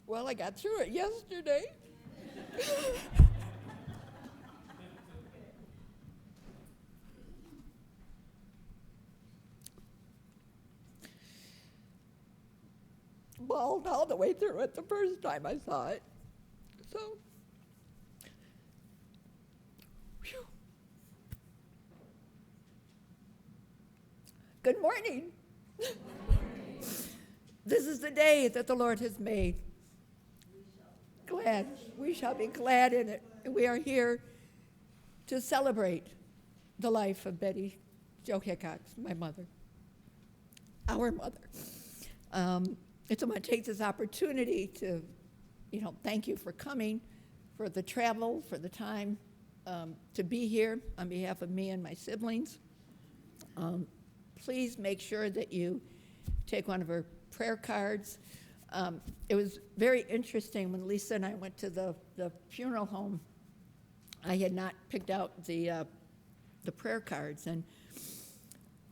Well, I got through it yesterday. Bawled all the way through it the first time I saw it. So, whew. Good morning. This is the day that the Lord has made. Glad. We shall be glad in it. We are here to celebrate the life of Betty Jo Hickox, my mother, our mother. And so I want to take this opportunity to, thank you for coming, for the travel, for the time to be here on behalf of me and my siblings. Please make sure that you take one of her prayer cards. It was very interesting when Lisa and I went to the funeral home. I had not picked out the prayer cards, and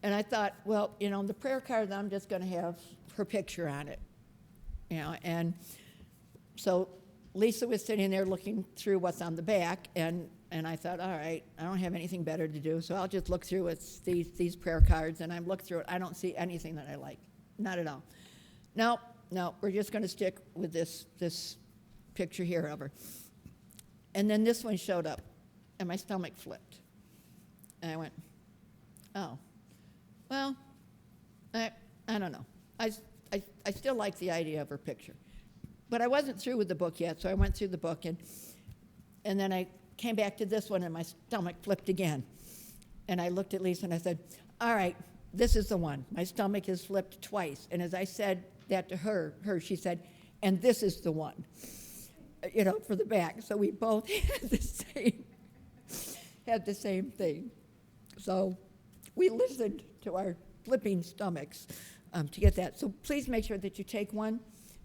I thought, well, the prayer card, I'm just going to have her picture on it, and so Lisa was sitting there looking through what's on the back, and I thought, all right, I don't have anything better to do, so I'll just look through these prayer cards, and I look through it. I don't see anything that I like, not at all. No, we're just going to stick with this picture here of her. And then this one showed up, and my stomach flipped. And I went, oh, well, I don't know. I still like the idea of her picture. But I wasn't through with the book yet, so I went through the book, and then I came back to this one, and my stomach flipped again. And I looked at Lisa, and I said, all right, this is the one. My stomach has flipped twice. And as I said that to her, she said, and this is the one, for the back. So we both had the same thing. So we listened to our flipping stomachs to get that. So please make sure that you take one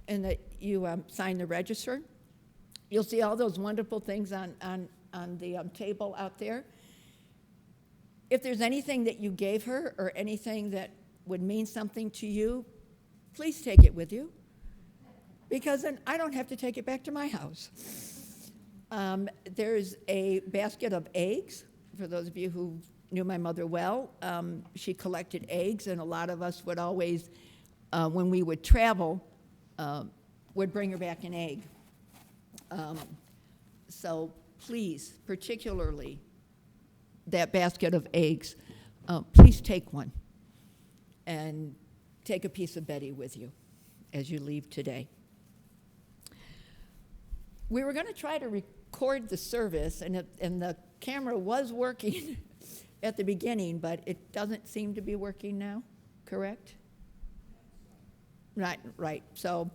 and that you sign the register. You'll see all those wonderful things on the table out there. If there's anything that you gave her or anything that would mean something to you, please take it with you, because then I don't have to take it back to my house. There's a basket of eggs. For those of you who knew my mother well, she collected eggs, and a lot of us would always, when we would travel, would bring her back an egg. So please, particularly that basket of eggs, please take one and take a piece of Betty with you as you leave today. We were going to try to record the service, and the camera was working at the beginning, but it doesn't seem to be working now, correct? Right. So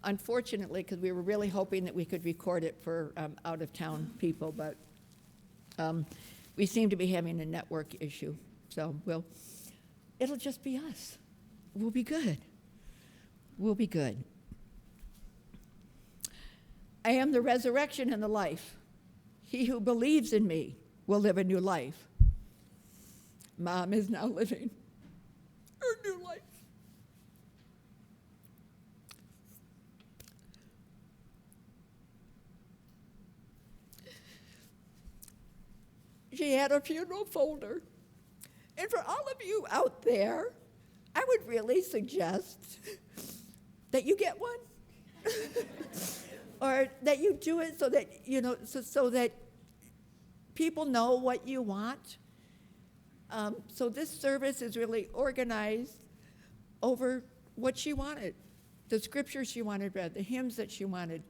unfortunately, because we were really hoping that we could record it for out-of-town people, but we seem to be having a network issue. So it'll just be us. We'll be good. We'll be good. I am the resurrection and the life. He who believes in me will live a new life. Mom is now living her new life. She had a funeral folder. And for all of you out there, I would really suggest that you get one. Or that you do it so that, so that people know what you want. So this service is really organized over what she wanted, the scriptures she wanted read, the hymns that she wanted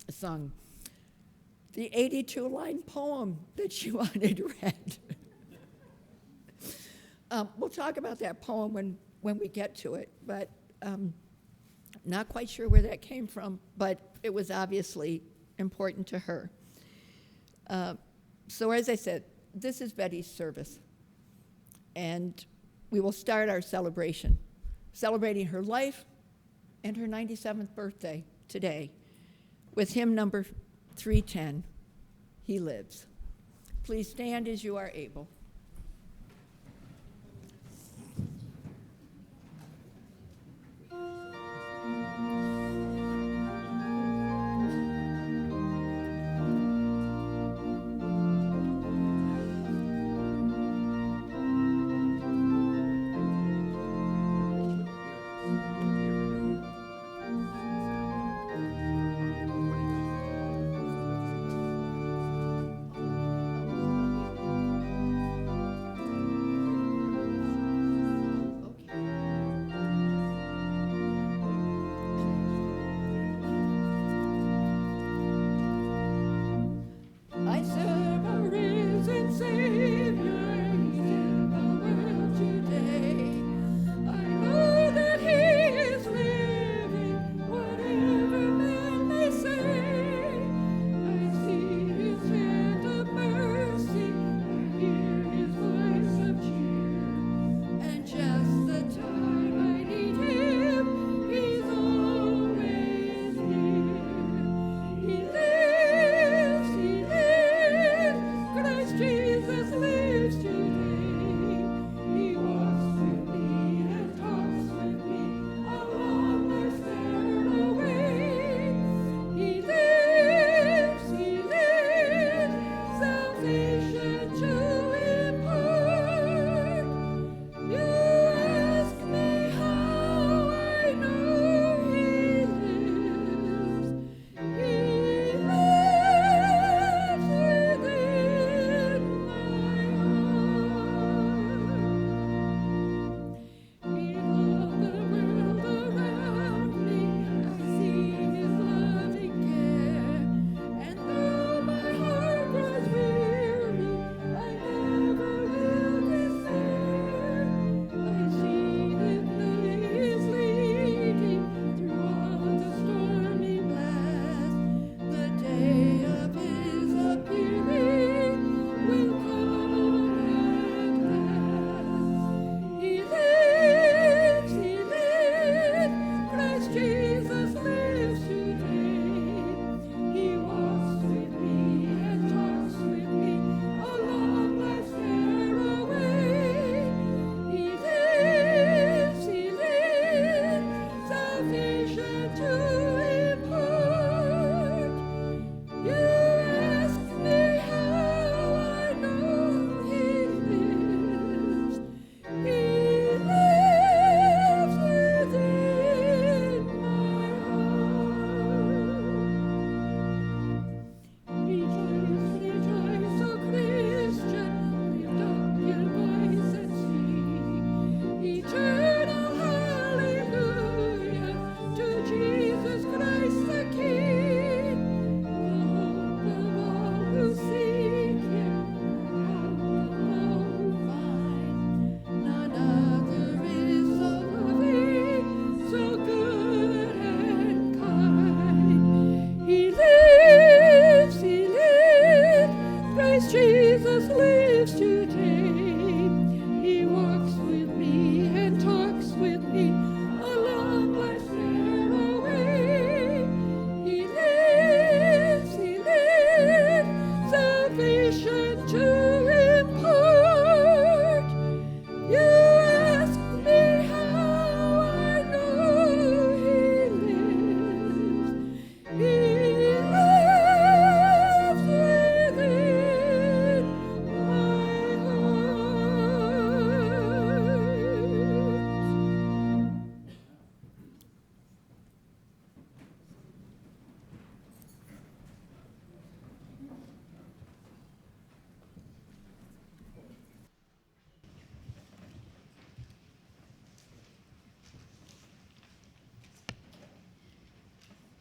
sung, the 82-line poem that she wanted read. We'll talk about that poem when we get to it, but not quite sure where that came from, but it was obviously important to her. So as I said, this is Betty's service, and we will start our celebration, celebrating her life and her 97th birthday today with hymn number 310, He Lives. Please stand as you are able.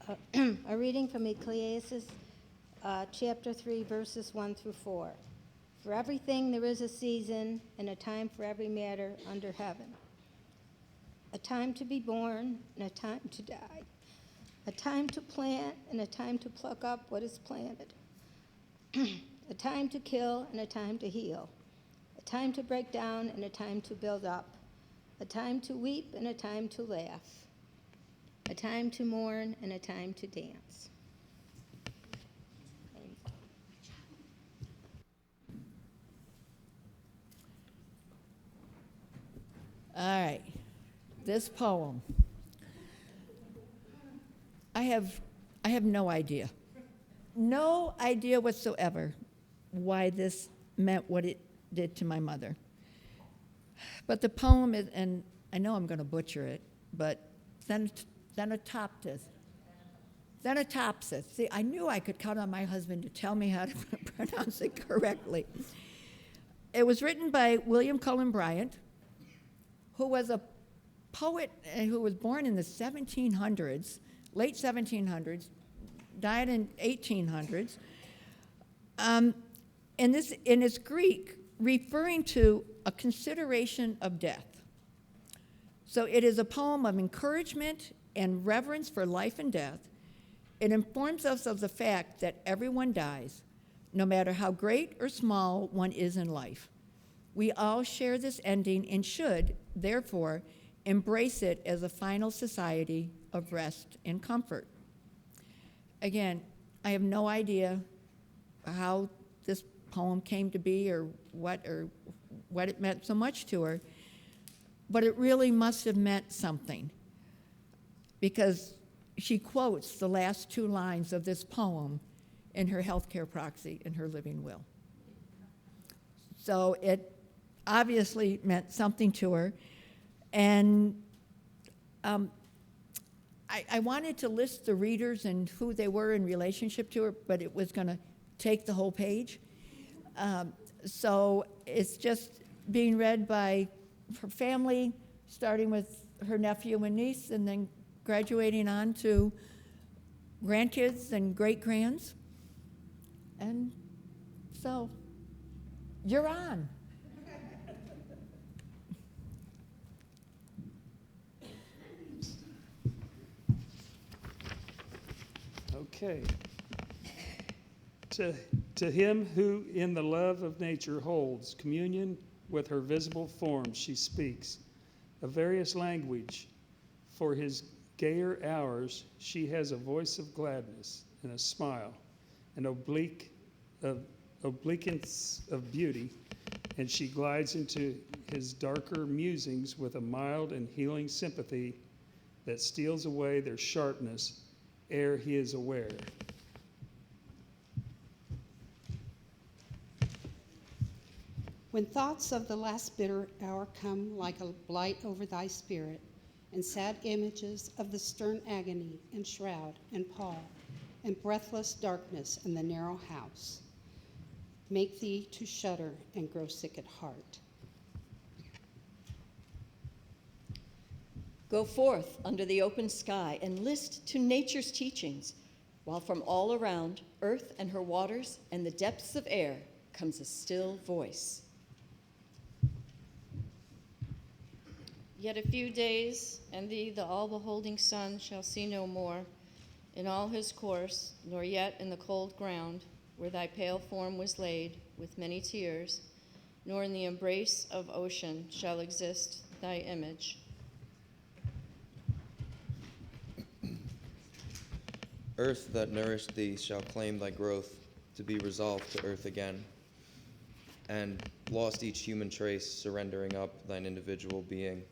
A reading from Ecclesiastes, chapter 3, verses 1 through 4. For everything there is a season and a time for every matter under heaven. A time to be born and a time to die. A time to plant and a time to pluck up what is planted. A time to kill and a time to heal. A time to break down and a time to build up. A time to weep and a time to laugh. A time to mourn and a time to dance. All right, this poem. I have no idea whatsoever why this meant what it did to my mother. But the poem is, and I know I'm going to butcher it, but Thanatopsis. See, I knew I could count on my husband to tell me how to pronounce it correctly. It was written by William Cullen Bryant, who was a poet who was born in the 1700s, late 1700s, died in 1800s. And it's Greek, referring to a consideration of death. So it is a poem of encouragement and reverence for life and death. It informs us of the fact that everyone dies, no matter how great or small one is in life. We all share this ending and should, therefore, embrace it as a final society of rest and comfort. Again, I have no idea how this poem came to be or what it meant so much to her, but it really must have meant something, because she quotes the last two lines of this poem in her healthcare proxy in her living will. So it obviously meant something to her, and I wanted to list the readers and who they were in relationship to her, but it was going to take the whole page. So it's just being read by her family, starting with her nephew and niece, and then graduating on to grandkids and great-grands. And so, you're on. Okay. To him who in the love of nature holds communion with her visible form, she speaks a various language. For his gayer hours, she has a voice of gladness and a smile, an obliquance of beauty, and she glides into his darker musings with a mild and healing sympathy that steals away their sharpness ere he is aware. When thoughts of the last bitter hour come like a blight over thy spirit, and sad images of the stern agony and shroud and pall, and breathless darkness in the narrow house, make thee to shudder and grow sick at heart. Go forth under the open sky and list to nature's teachings, while from all around, earth and her waters and the depths of air comes a still voice. Yet a few days, and thee, the all-beholding sun, shall see no more in all his course, nor yet in the cold ground where thy pale form was laid with many tears, nor in the embrace of ocean shall exist thy image. Earth that nourished thee shall claim thy growth to be resolved to earth again, and, lost each human trace, surrendering up thine individual being,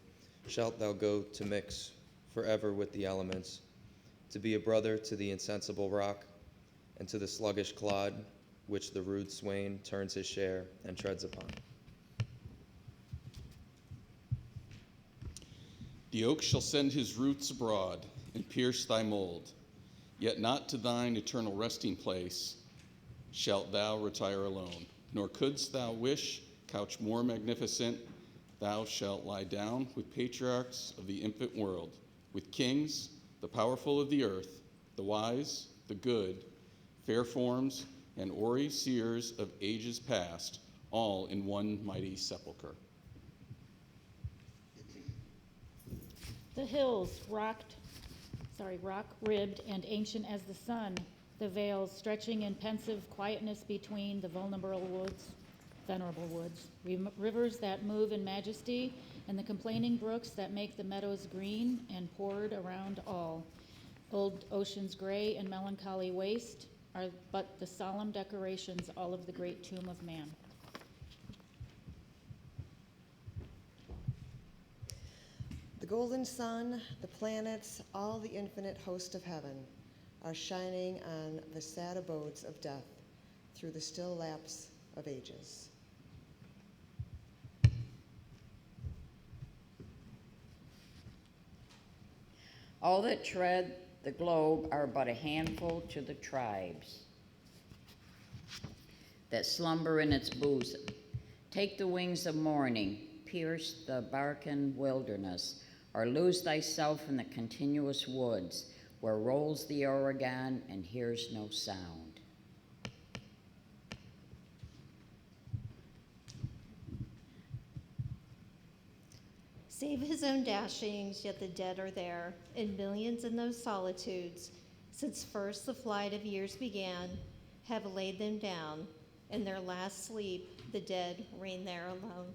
shalt thou go to mix forever with the elements, to be a brother to the insensible rock, and to the sluggish clod, which the rude swain turns his share and treads upon. The oak shall send his roots abroad and pierce thy mold, yet not to thine eternal resting place shalt thou retire alone, nor couldst thou wish couch more magnificent. Thou shalt lie down with patriarchs of the infant world, with kings, the powerful of the earth, the wise, the good, fair forms, and hoary seers of ages past, all in one mighty sepulchre. The hills, rock-ribbed and ancient as the sun, the vales stretching in pensive quietness between the venerable woods, rivers that move in majesty, and the complaining brooks that make the meadows green and poured around all. Old ocean's gray and melancholy waste are but the solemn decorations all of the great tomb of man. The golden sun, the planets, all the infinite host of heaven are shining on the sad abodes of death through the still lapse of ages. All that tread the globe are but a handful to the tribes that slumber in its bosom. Take the wings of morning, pierce the Barcan wilderness, or lose thyself in the continuous woods, where rolls the Oregon and hears no sound. Save his own dashings, yet the dead are there, in millions in those solitudes, since first the flight of years began, have laid them down. In their last sleep, the dead reign there alone.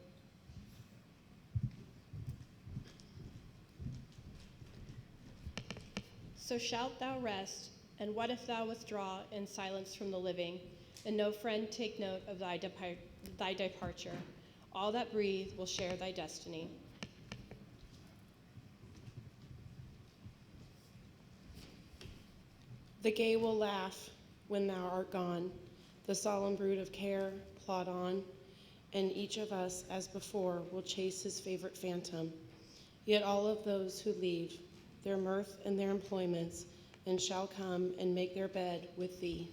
So shalt thou rest, and what if thou withdraw in silence from the living, and no friend take note of thy departure? All that breathe will share thy destiny. The gay will laugh when thou art gone, the solemn brood of care plod on, and each of us, as before, will chase his favorite phantom. Yet all of those who leave their mirth and their employments, and shall come and make their bed with thee.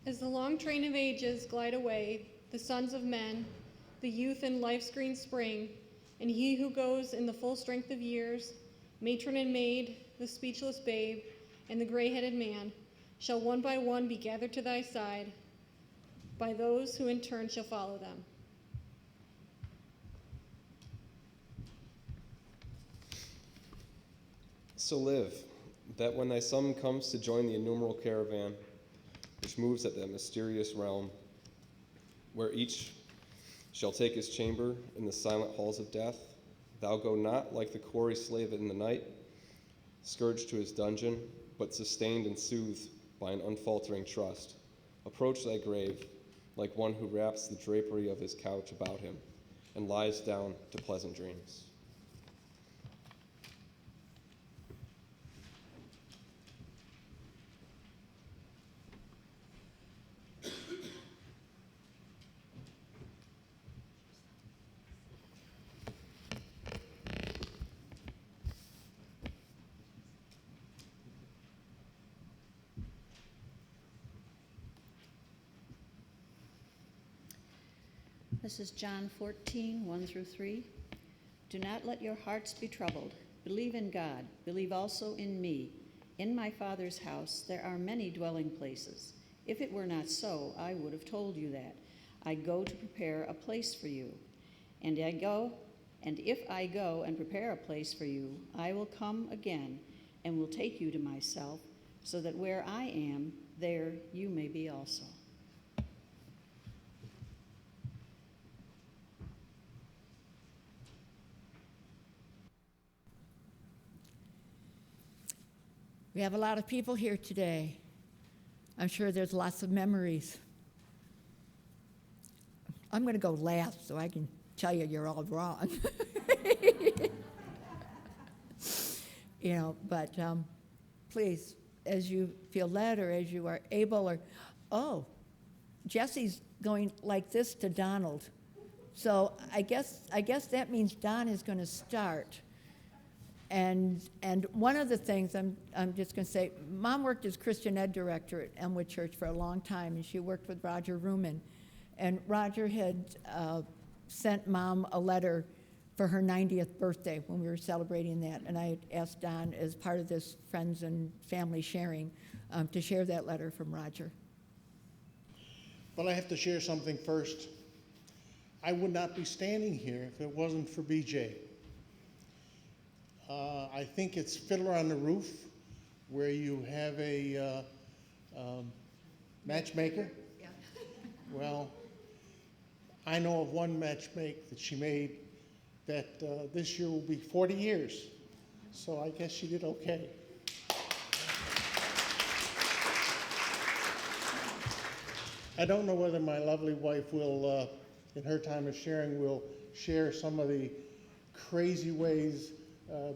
As the long train of ages glide away, the sons of men, the youth in life's green spring, and he who goes in the full strength of years, matron and maid, the speechless babe, and the gray-headed man, shall one by one be gathered to thy side by those who in turn shall follow them. So live, that when thy son comes to join the innumerable caravan, which moves at that mysterious realm, where each shall take his chamber in the silent halls of death, thou go not like the quarry slave in the night, scourged to his dungeon, but sustained and soothed by an unfaltering trust. Approach thy grave like one who wraps the drapery of his couch about him and lies down to pleasant dreams. This is John 14, 1 through 3. Do not let your hearts be troubled. Believe in God. Believe also in me. In my Father's house there are many dwelling places. If it were not so, I would have told you that. I go to prepare a place for you. And if I go and prepare a place for you, I will come again and will take you to myself, so that where I am, there you may be also. We have a lot of people here today. I'm sure there's lots of memories. I'm going to go last so I can tell you you're all wrong. But please, as you feel led or as you are able, Jesse's going like this to Donald. So I guess that means Don is going to start. And one of the things I'm just going to say, Mom worked as Christian Ed Director at Elmwood Church for a long time, and she worked with Roger Ruman. And Roger had sent Mom a letter for her 90th birthday when we were celebrating that. And I had asked Don, as part of this friends and family sharing, to share that letter from Roger. But I have to share something first. I would not be standing here if it wasn't for BJ. I think it's Fiddler on the Roof, where you have a matchmaker. Yeah. Well, I know of one matchmake that she made that this year will be 40 years. So I guess she did okay. I don't know whether my lovely wife will, in her time of sharing, will share some of the crazy ways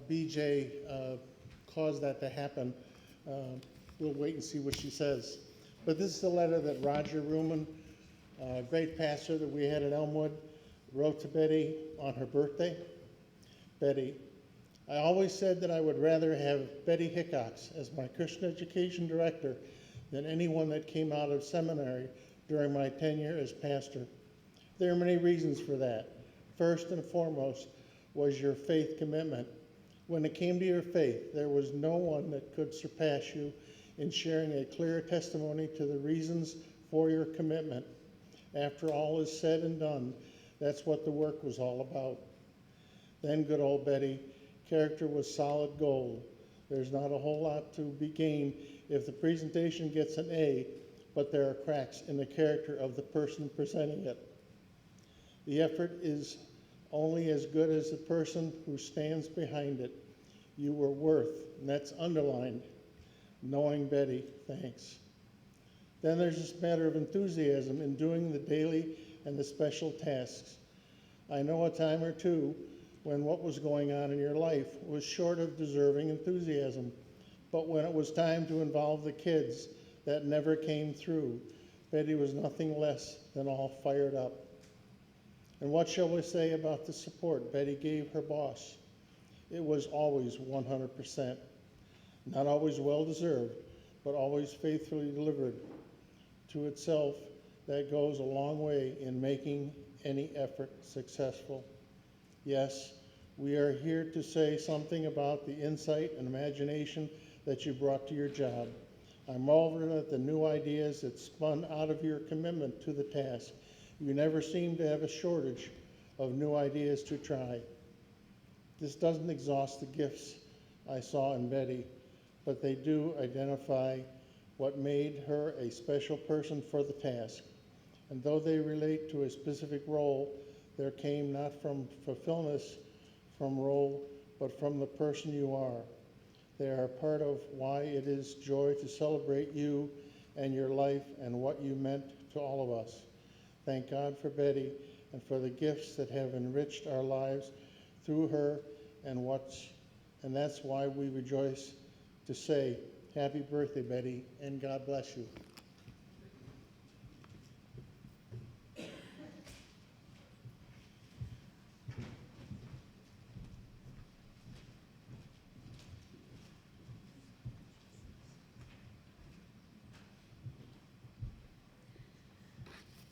BJ caused that to happen. We'll wait and see what she says. But this is the letter that Roger Ruman, a great pastor that we had at Elmwood, wrote to Betty on her birthday. Betty, I always said that I would rather have Betty Hickox as my Christian education director than anyone that came out of seminary during my tenure as pastor. There are many reasons for that. First and foremost was your faith commitment. When it came to your faith, there was no one that could surpass you in sharing a clear testimony to the reasons for your commitment. After all is said and done, that's what the work was all about. Then good old Betty, character was solid gold. There's not a whole lot to be gained if the presentation gets an A, but there are cracks in the character of the person presenting it. The effort is only as good as the person who stands behind it. You were worth, and that's underlined. Knowing Betty, thanks. Then there's this matter of enthusiasm in doing the daily and the special tasks. I know a time or two when what was going on in your life was short of deserving enthusiasm, but when it was time to involve the kids, that never came through. Betty was nothing less than all fired up. And what shall we say about the support Betty gave her boss? It was always 100%. Not always well-deserved, but always faithfully delivered. To itself, that goes a long way in making any effort successful. Yes, we are here to say something about the insight and imagination that you brought to your job. I'm marveling at the new ideas that spun out of your commitment to the task. You never seem to have a shortage of new ideas to try. This doesn't exhaust the gifts I saw in Betty, but they do identify what made her a special person for the task. And though they relate to a specific role, there came not from fulfillment from role, but from the person you are. They are part of why it is joy to celebrate you and your life and what you meant to all of us. Thank God for Betty and for the gifts that have enriched our lives through her, and that's why we rejoice to say, happy birthday, Betty, and God bless you.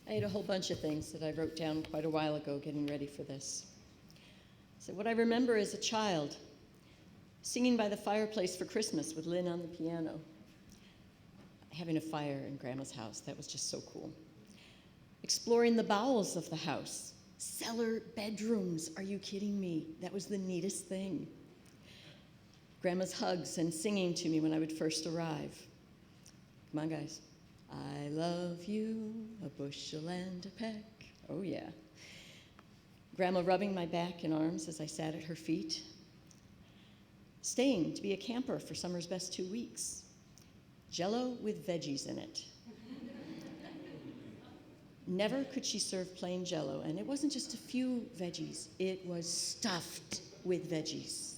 I had a whole bunch of things that I wrote down quite a while ago getting ready for this. So what I remember as a child, singing by the fireplace for Christmas with Lynn on the piano, having a fire in Grandma's house, that was just so cool. Exploring the bowels of the house, cellar bedrooms, are you kidding me? That was the neatest thing. Grandma's hugs and singing to me when I would first arrive. Come on, guys. I love you, a bushel and a peck. Oh, yeah. Grandma rubbing my back and arms as I sat at her feet. Staying to be a camper for summer's best 2 weeks. Jell-O with veggies in it. Never could she serve plain Jell-O, and it wasn't just a few veggies. It was stuffed with veggies.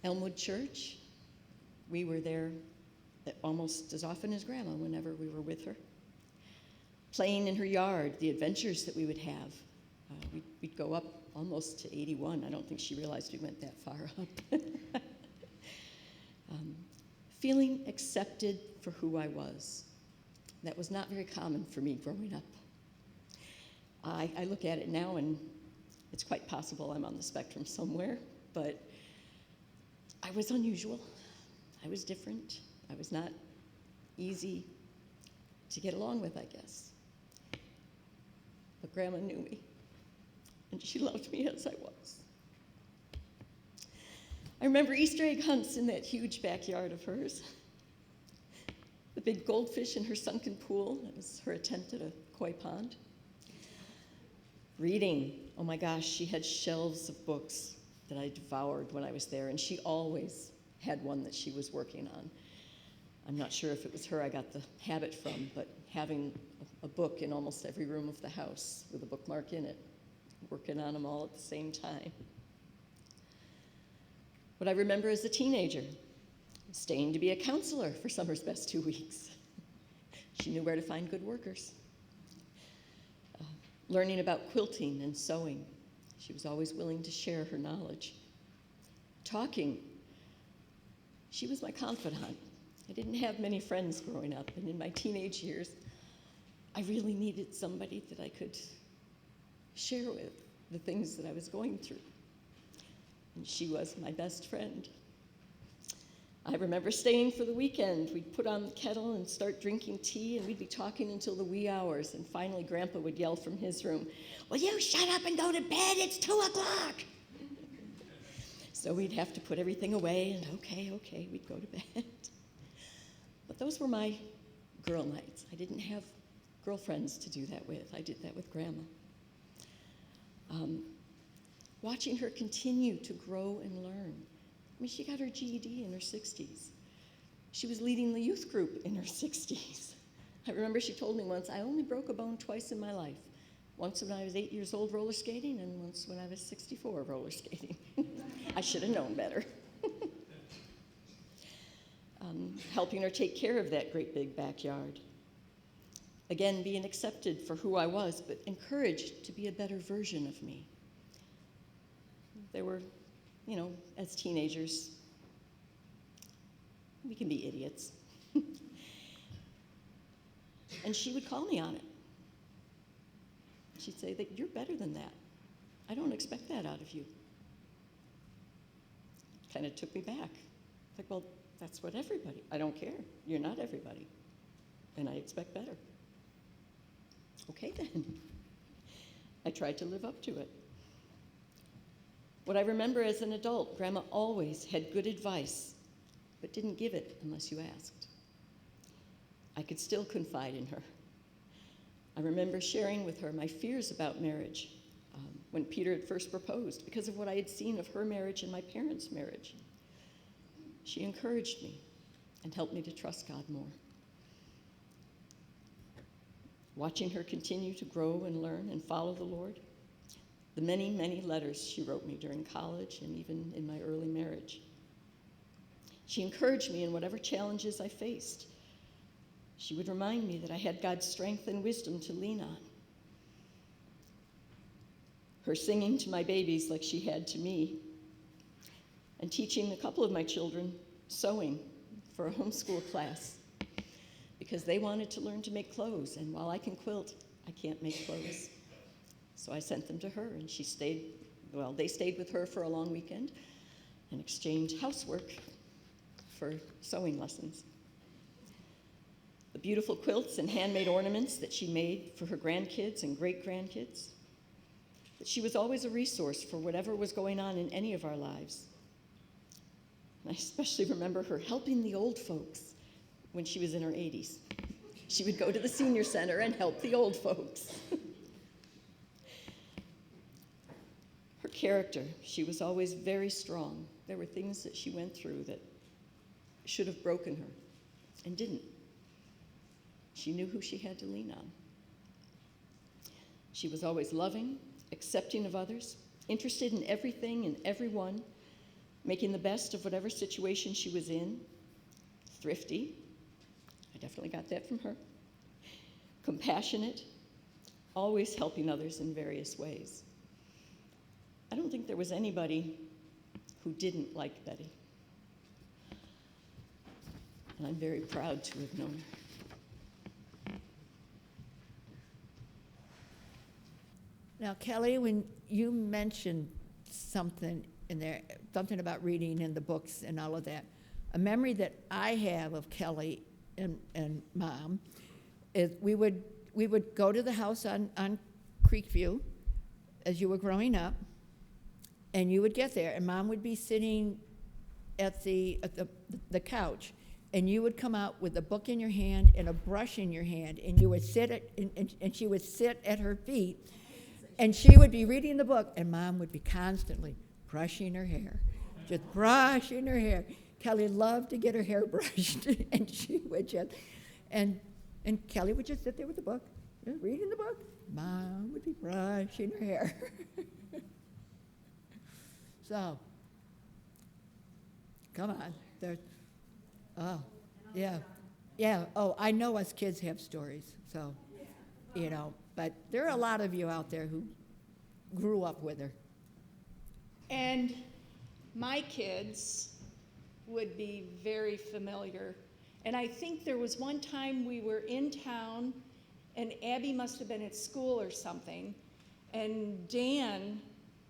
Elmwood Church, we were there almost as often as Grandma whenever we were with her. Playing in her yard, the adventures that we would have. We'd go up almost to 81. I don't think she realized we went that far up. Feeling accepted for who I was. That was not very common for me growing up. I look at it now and It's quite possible I'm on the spectrum somewhere, but I was unusual. I was different. I was not easy to get along with, I guess. But Grandma knew me, and she loved me as I was. I remember Easter egg hunts in that huge backyard of hers. The big goldfish in her sunken pool. That was her attempt at a koi pond. Reading. Oh my gosh, she had shelves of books that I devoured when I was there, and she always had one that she was working on. I'm not sure if it was her I got the habit from, but having a book in almost every room of the house with a bookmark in it, working on them all at the same time. What I remember as a teenager, staying to be a counselor for summer's best 2 weeks. She knew where to find good workers. Learning about quilting and sewing. She was always willing to share her knowledge. Talking. She was my confidant. I didn't have many friends growing up, and in my teenage years, I really needed somebody that I could share with the things that I was going through. And she was my best friend. I remember staying for the weekend. We'd put on the kettle and start drinking tea, and we'd be talking until the wee hours, and finally Grandpa would yell from his room, "Will you shut up and go to bed? It's 2 o'clock." So we'd have to put everything away, and okay, we'd go to bed. But those were my girl nights. I didn't have girlfriends to do that with. I did that with Grandma. Watching her continue to grow and learn. I mean, she got her GED in her 60s. She was leading the youth group in her 60s. I remember she told me once, I only broke a bone twice in my life. Once when I was 8 years old roller skating, and once when I was 64 roller skating. I should have known better. Helping her take care of that great big backyard. Again, being accepted for who I was, but encouraged to be a better version of me. There were, as teenagers, we can be idiots. And she would call me on it. She'd say that you're better than that. I don't expect that out of you. Kind of took me back. Like, well, that's what everybody, I don't care. You're not everybody. And I expect better. Okay then. I tried to live up to it. What I remember as an adult, Grandma always had good advice, but didn't give it unless you asked. I could still confide in her. I remember sharing with her my fears about marriage when Peter had first proposed because of what I had seen of her marriage and my parents' marriage. She encouraged me and helped me to trust God more. Watching her continue to grow and learn and follow the Lord, the many, many letters she wrote me during college and even in my early marriage. She encouraged me in whatever challenges I faced. She would remind me that I had God's strength and wisdom to lean on. Her singing to my babies like she had to me, and teaching a couple of my children sewing for a homeschool class because they wanted to learn to make clothes, and while I can quilt, I can't make clothes. So I sent them to her, and they stayed with her for a long weekend and exchanged housework for sewing lessons. The beautiful quilts and handmade ornaments that she made for her grandkids and great-grandkids. That she was always a resource for whatever was going on in any of our lives. And I especially remember her helping the old folks when she was in her 80s. She would go to the senior center and help the old folks. Her character, she was always very strong. There were things that she went through that should have broken her and didn't. She knew who she had to lean on. She was always loving, accepting of others, interested in everything and everyone, making the best of whatever situation she was in, thrifty. I definitely got that from her. Compassionate, always helping others in various ways. I don't think there was anybody who didn't like Betty. And I'm very proud to have known her. Now, Kelly, when you mentioned something in there, something about reading in the books and all of that, a memory that I have of Kelly and Mom is we would go to the house on Creekview as you were growing up, and you would get there, and Mom would be sitting at the couch, and you would come out with a book in your hand and a brush in your hand, and you would and she would sit at her feet, and she would be reading the book, and Mom would be constantly brushing her hair, just brushing her hair. Kelly loved to get her hair brushed, and she would just, and Kelly would just sit there with the book, just reading the book. Mom would be brushing her hair. So, come on. Oh, yeah. Yeah, oh, I know us kids have stories, so, but there are a lot of you out there who grew up with her. And my kids would be very familiar. And I think there was one time we were in town, and Abby must have been at school or something, and Dan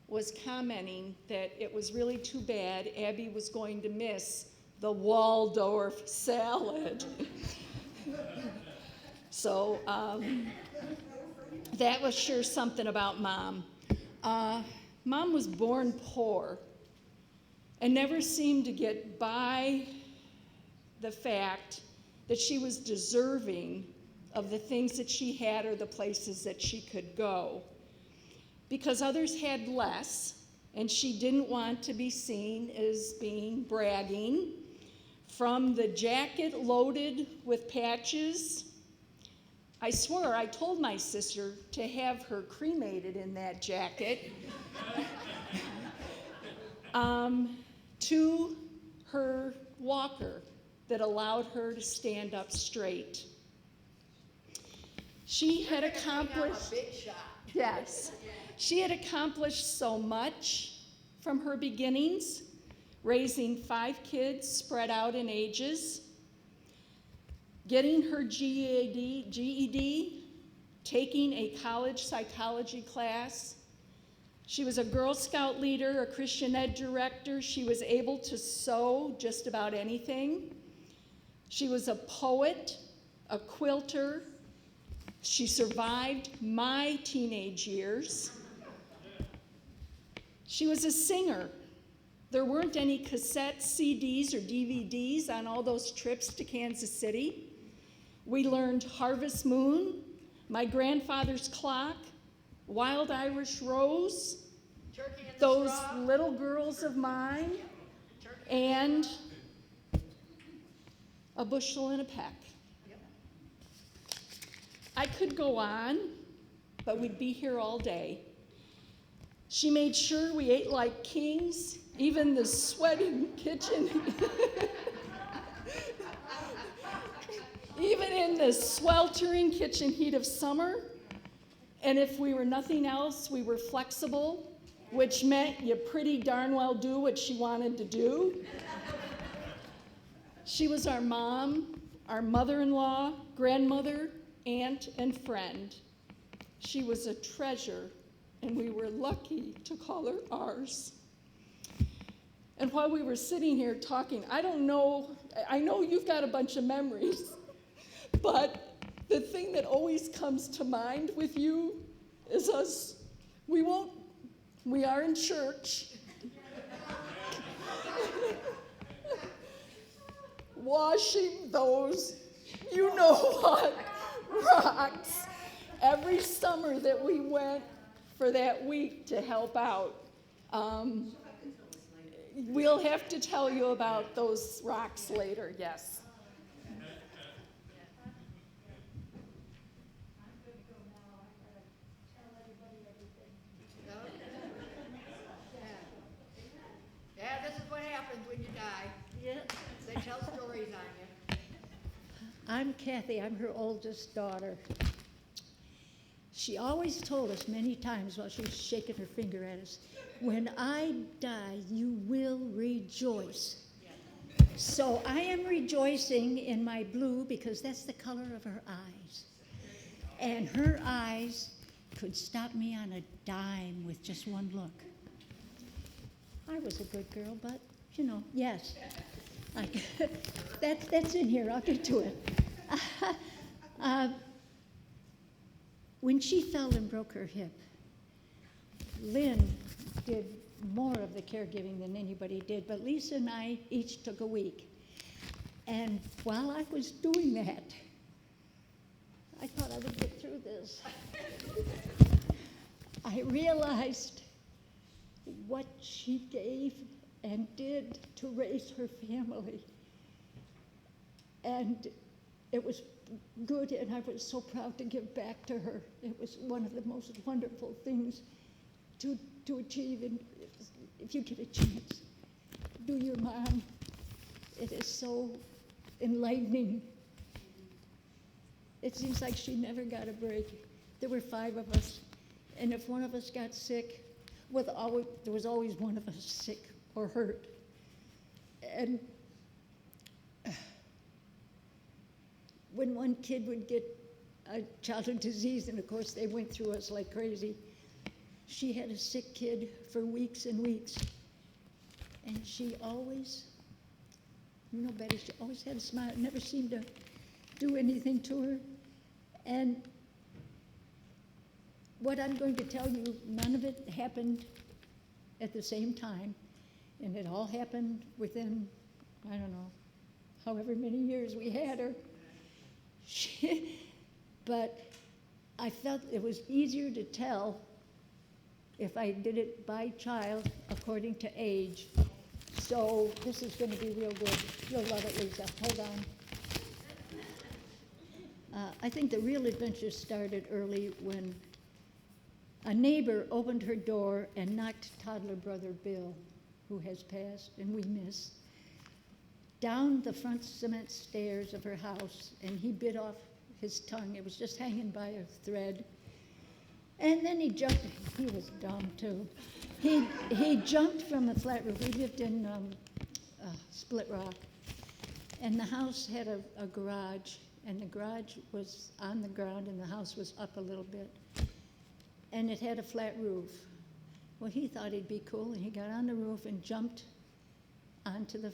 was commenting that it was really too bad Abby was going to miss the Waldorf salad. So that was sure something about Mom. Mom was born poor and never seemed to get by the fact that she was deserving of the things that she had or the places that she could go. Because others had less, and she didn't want to be seen as being bragging. From the jacket loaded with patches, I swear I told my sister to have her cremated in that jacket, to her walker that allowed her to stand up straight. She had accomplished, yes, she had accomplished so much from her beginnings, raising 5 kids spread out in ages, getting her GED, taking a college psychology class. She was a Girl Scout leader, a Christian ed director. She was able to sew just about anything. She was a poet, a quilter. She survived my teenage years. She was a singer. There weren't any cassettes, CDs, or DVDs on all those trips to Kansas City. We learned Harvest Moon, My Grandfather's Clock, Wild Irish Rose, Those Little Girls of Mine, and A Bushel and a Peck. I could go on, but we'd be here all day. She made sure we ate like kings, even the sweating kitchen. Even in the sweltering kitchen heat of summer. And if we were nothing else, we were flexible, which meant you pretty darn well do what she wanted to do. She was our mom, our mother-in-law, grandmother, aunt, and friend. She was a treasure, and we were lucky to call her ours. And while we were sitting here talking, I know you've got a bunch of memories, but the thing that always comes to mind with you is us. We are in church, washing those, you know what, rocks every summer that we went for that week to help out. We'll have to tell you about those rocks later, yes. Yeah, this is what happens when you die. Yeah. They tell stories on you. I'm Kathy. I'm her oldest daughter. She always told us many times while she was shaking her finger at us, when I die, you will rejoice. So I am rejoicing in my blue because that's the color of her eyes. And her eyes could stop me on a dime with just one look. I was a good girl, but, yes. That's in here. I'll get to it. When she fell and broke her hip, Lynn did more of the caregiving than anybody did, but Lisa and I each took a week. And while I was doing that, I thought I would get through this. I realized what she gave and did to raise her family. And it was good, and I was so proud to give back to her. It was one of the most wonderful things to achieve, and if you get a chance, do your mom. It is so enlightening. It seems like she never got a break. There were 5 of us, and if one of us got sick, there was always one of us sick or hurt. And when one kid would get a childhood disease, and of course they went through us like crazy, she had a sick kid for weeks and weeks. And she always, Betty, she always had a smile. It never seemed to do anything to her. And what I'm going to tell you, none of it happened at the same time. And it all happened within, I don't know, however many years we had her. But I felt it was easier to tell if I did it by child according to age. So this is going to be real good. You'll love it, Lisa. Hold on. I think the real adventure started early when a neighbor opened her door and knocked toddler brother Bill, who has passed and we miss, down the front cement stairs of her house, and he bit off his tongue. It was just hanging by a thread. And then he jumped. He was dumb, too. He jumped from a flat roof. We lived in Split Rock, and the house had a garage, and the garage was on the ground, and the house was up a little bit. And it had a flat roof. Well, he thought he'd be cool, and he got on the roof and jumped onto the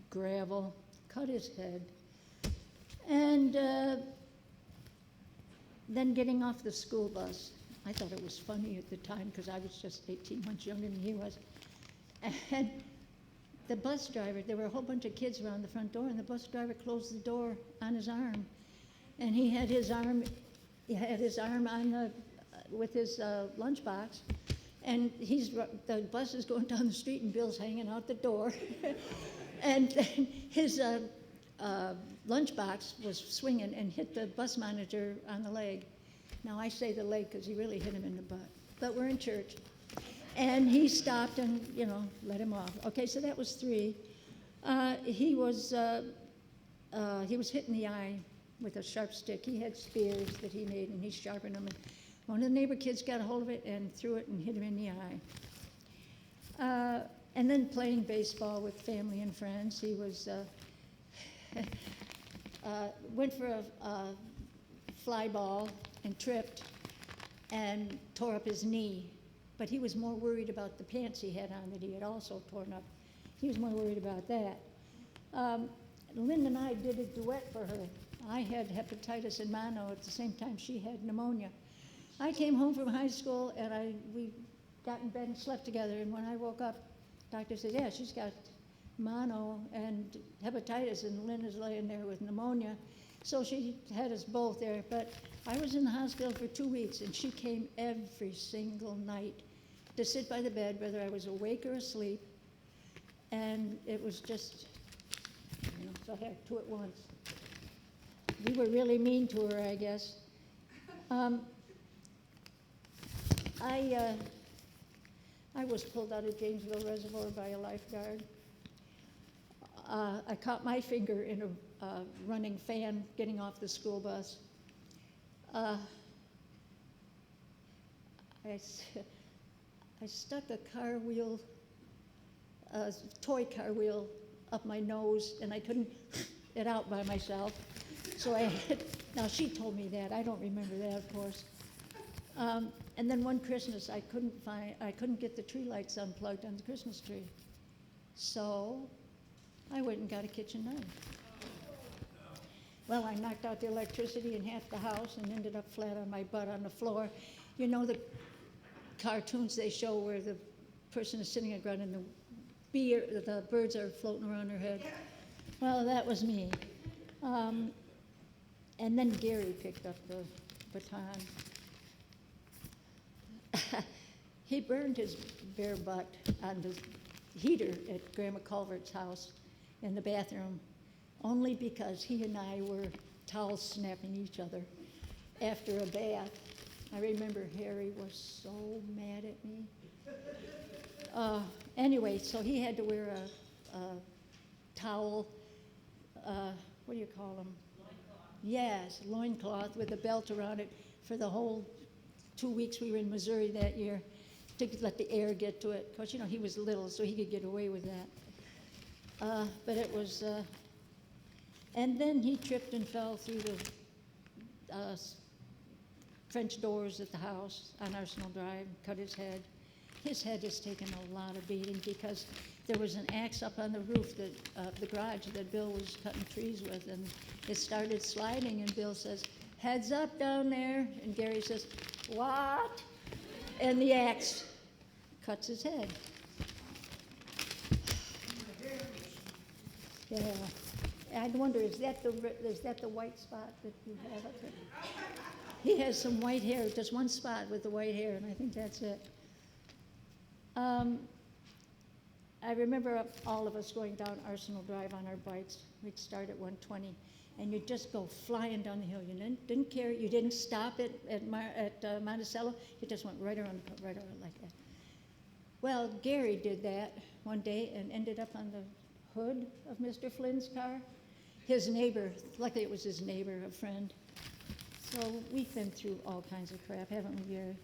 gravel, cut his head, and then getting off the school bus. I thought it was funny at the time because I was just 18 months younger than he was. And the bus driver, there were a whole bunch of kids around the front door, and the bus driver closed the door on his arm. And he had his arm on with his lunchbox, and the bus is going down the street, and Bill's hanging out the door. And then his lunchbox was swinging and hit the bus manager on the leg. Now, I say the leg because he really hit him in the butt. But we're in church. And he stopped and, let him off. Okay, so that was 3. He was hit in the eye with a sharp stick. He had spears that he made, and he sharpened them. And one of the neighbor kids got a hold of it and threw it and hit him in the eye. And then playing baseball with family and friends. He was went for a fly ball and tripped and tore up his knee. But he was more worried about the pants he had on that he had also torn up. He was more worried about that. Lynn and I did a duet for her. I had hepatitis and mono at the same time she had pneumonia. I came home from high school, and we got in bed and slept together. And when I woke up, the doctor said, yeah, she's got mono and hepatitis, and Lynn is laying there with pneumonia. So she had us both there. But I was in the hospital for 2 weeks, and she came every single night to sit by the bed, whether I was awake or asleep. And it was just, so I had 2 at once. We were really mean to her, I guess. I was pulled out of Janesville Reservoir by a lifeguard. I caught my finger in a running fan getting off the school bus. I stuck a car wheel, a toy car wheel, up my nose, and I couldn't it out by myself. So now she told me that. I don't remember that, of course. And then one Christmas, I couldn't get the tree lights unplugged on the Christmas tree. So I went and got a kitchen knife. Well, I knocked out the electricity in half the house and ended up flat on my butt on the floor. You know the cartoons they show where the person is sitting on the ground and the birds are floating around her head? Well, that was me. And then Gary picked up the baton. He burned his bare butt on the heater at Grandma Culvert's house in the bathroom, only because he and I were towel snapping each other after a bath. I remember Harry was so mad at me. Anyway, so he had to wear a towel, what do you call them? Loincloth. Yes, loincloth with a belt around it for the whole 2 weeks we were in Missouri that year, to let the air get to it. Because, you know, he was little, so he could get away with that. But it was, and then he tripped and fell through the French doors at the house on Arsenal Drive, cut his head. His head has taken a lot of beating because there was an axe up on the roof that the garage that Bill was cutting trees with, and it started sliding, and Bill says, "Heads up down there," and Gary says, "What?" And the axe cuts his head. Yeah. I wonder, is that the white spot that you have up there? He has some white hair, just one spot with the white hair, and I think that's it. I remember all of us going down Arsenal Drive on our bikes. We'd start at 120, and you'd just go flying down the hill. You didn't care. You didn't stop at Monticello. You just went right around like that. Well, Gary did that one day and ended up on the hood of Mr. Flynn's car. His neighbor, luckily it was his neighbor, a friend. So we've been through all kinds of crap, haven't we, Gary?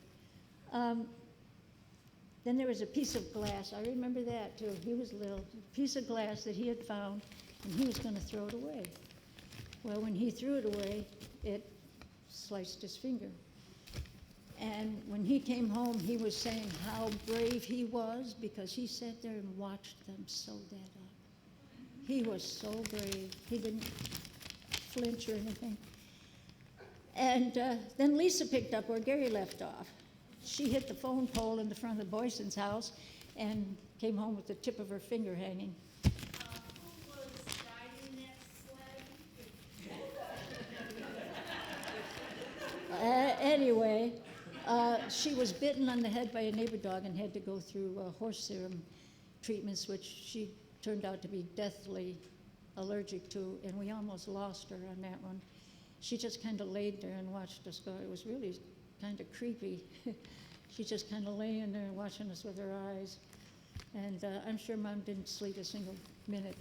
Then there was a piece of glass. I remember that, too. He was little. A piece of glass that he had found, and he was going to throw it away. Well, when he threw it away, it sliced his finger. And when he came home, he was saying how brave he was because he sat there and watched them sew that up. He was so brave. He didn't flinch or anything. And then Lisa picked up where Gary left off. She hit the phone pole in the front of the Boyson's house and came home with the tip of her finger hanging. Who was riding that sled? Anyway, she was bitten on the head by a neighbor dog and had to go through horse serum treatments, which she turned out to be deathly allergic to, and we almost lost her on that one. She just kind of laid there and watched us go. It was really kind of creepy. She just kind of laying there and watching us with her eyes. And I'm sure Mom didn't sleep a single minute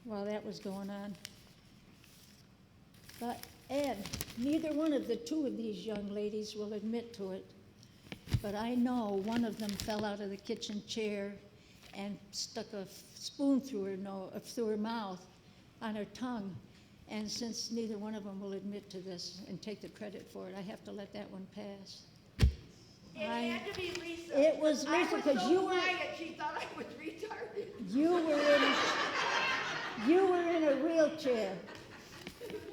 while that was going on. And neither one of the two of these young ladies will admit to it, but I know one of them fell out of the kitchen chair and stuck a spoon through her mouth on her tongue. And since neither one of them will admit to this and take the credit for it, I have to let that one pass. It had to be Lisa. It was Lisa because you were. Quiet, she thought I was retarded. You were in a wheelchair.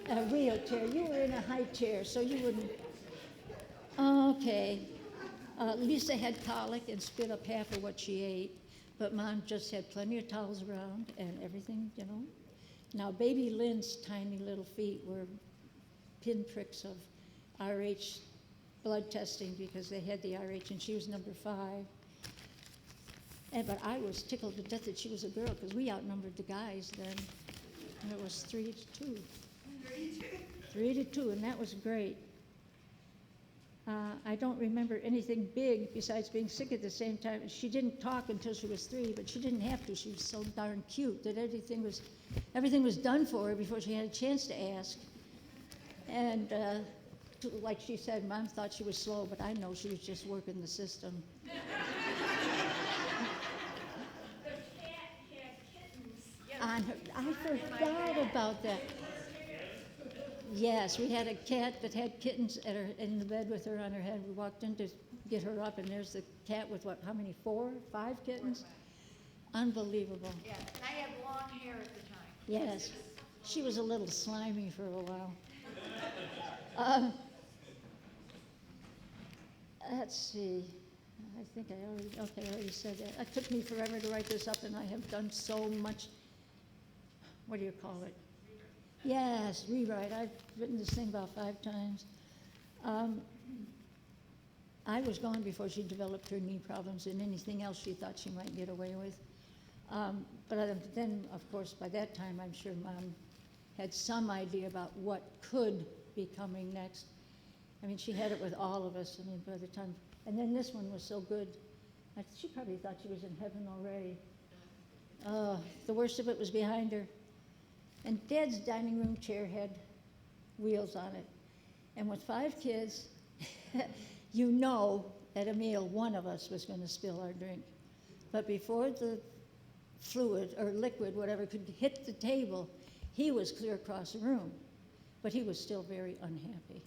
A wheelchair. You were in a high chair, so you wouldn't. Okay. Lisa had colic and spit up half of what she ate, but Mom just had plenty of towels around and everything, you know. Now, baby Lynn's tiny little feet were pinpricks of RH blood testing because they had the RH, and she was number 5. But I was tickled to death that she was a girl because we outnumbered the guys then. And it was 3-2. 3-2, and that was great. I don't remember anything big besides being sick at the same time. She didn't talk until she was 3, but she didn't have to. She was so darn cute that everything was done for her before she had a chance to ask. And like she said, Mom thought she was slow, but I know she was just working the system. The cat had kittens. On her, I forgot about that. Yes, we had a cat that had kittens in the bed with her on her head. We walked in to get her up, and there's the cat with what, how many, 4, 5 kittens? Unbelievable. Yeah, and I had long hair at the time. Yes, she was a little slimy for a while. Let's see, I think I already said that. It took me forever to write this up, and I have done so much, what do you call it? Yes, rewrite. I've written this thing about 5 times. I was gone before she developed her knee problems and anything else she thought she might get away with. But then, of course, by that time, I'm sure Mom had some idea about what could be coming next. I mean, she had it with all of us. I mean, by the time, and then this one was so good. She probably thought she was in heaven already. The worst of it was behind her. And Dad's dining room chair had wheels on it. And with 5 kids, you know at a meal one of us was going to spill our drink. But before the fluid or liquid, whatever, could hit the table, he was clear across the room. But he was still very unhappy.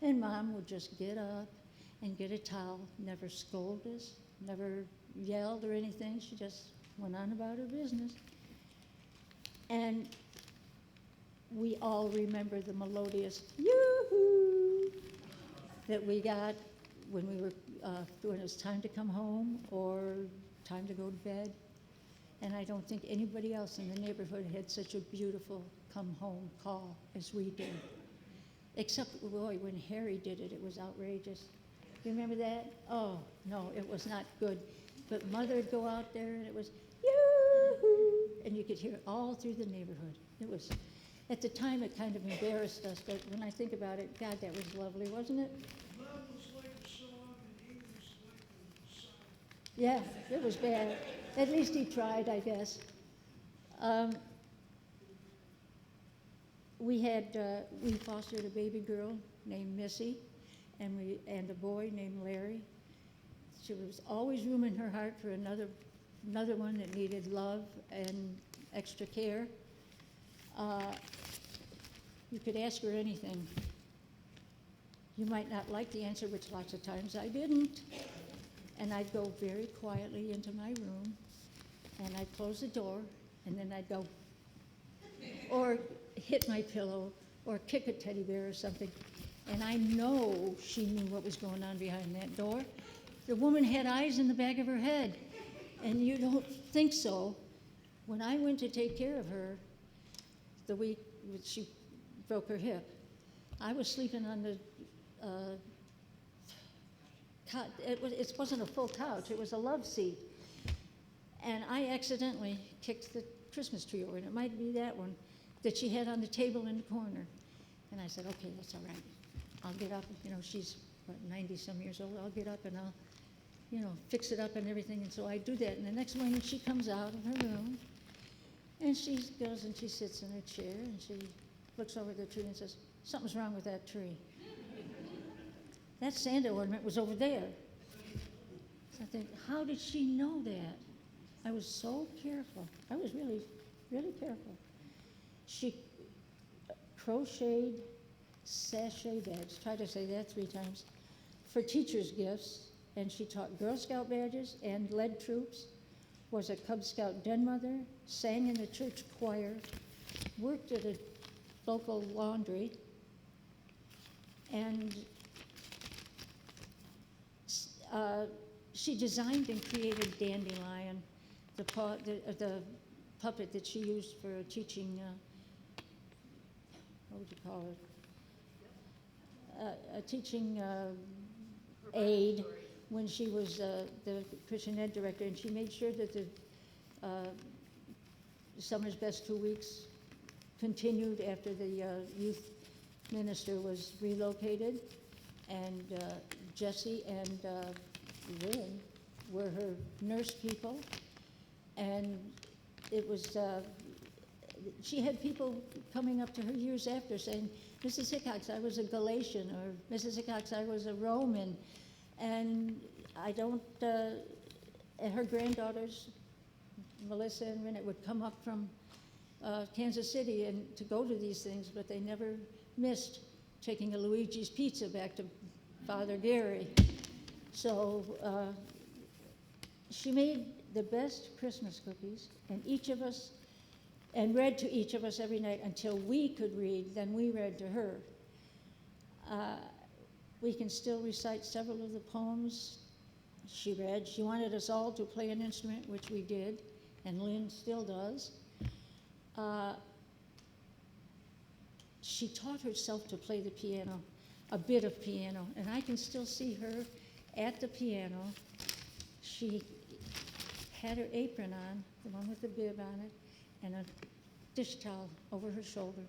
And Mom would just get up and get a towel, never scold us, never yelled or anything. She just went on about her business. And we all remember the melodious yoo-hoo that we got when it was time to come home or time to go to bed. And I don't think anybody else in the neighborhood had such a beautiful come home call as we did. Except, boy, when Harry did it, it was outrageous. You remember that? Oh, no, it was not good. But Mother would go out there and it was yoo-hoo, and you could hear it all through the neighborhood. It was, at the time, it kind of embarrassed us, but when I think about it, God, that was lovely, wasn't it? Love was like a song and he was like a song. Yeah, it was bad. At least he tried, I guess. We fostered a baby girl named Missy, and a boy named Larry. There was always room in her heart for another one that needed love and extra care. You could ask her anything. You might not like the answer, which lots of times I didn't. And I'd go very quietly into my room, and I'd close the door, and then I'd go, or hit my pillow, or kick a teddy bear or something. And I know she knew what was going on behind that door. The woman had eyes in the back of her head, and you don't think so. When I went to take care of her, the week she broke her hip, I was sleeping on the cot. It wasn't a full couch, it was a love seat. And I accidentally kicked the Christmas tree over, and it might be that one that she had on the table in the corner. And I said, okay, that's all right. I'll get up, she's 90-some years old. I'll get up and I'll, fix it up and everything. And so I do that. And the next morning she comes out of her room, and she goes and she sits in her chair, and she looks over the tree and says, something's wrong with that tree. That Santa ornament was over there. So I think, how did she know that? I was so careful. I was really, really careful. She crocheted sachet bags, try to say that 3 times, for teachers' gifts, and she taught Girl Scout badges and led troops, was a Cub Scout den mother, sang in the church choir, worked at a local laundry, and she designed and created Dandelion, the puppet that she used for teaching, what would you call it? A teaching aide when she was the Christian Ed director, and she made sure that the Summer's Best 2 Weeks continued after the youth minister was relocated, and Jessie and Lynn were her nurse people, and it was, she had people coming up to her years after saying, Mrs. Hickox, I was a Galatian, or Mrs. Hickox, I was a Roman, and I don't, and her granddaughters, Melissa and Renette, would come up from Kansas City and to go to these things, but they never missed taking a Luigi's Pizza back to Father Gary. So she made the best Christmas cookies, and read to each of us every night until we could read, then we read to her. We can still recite several of the poems she read. She wanted us all to play an instrument, which we did, and Lynn still does. She taught herself to play the piano, a bit of piano, and I can still see her at the piano. She had her apron on, the one with the bib on it, and a dish towel over her shoulder.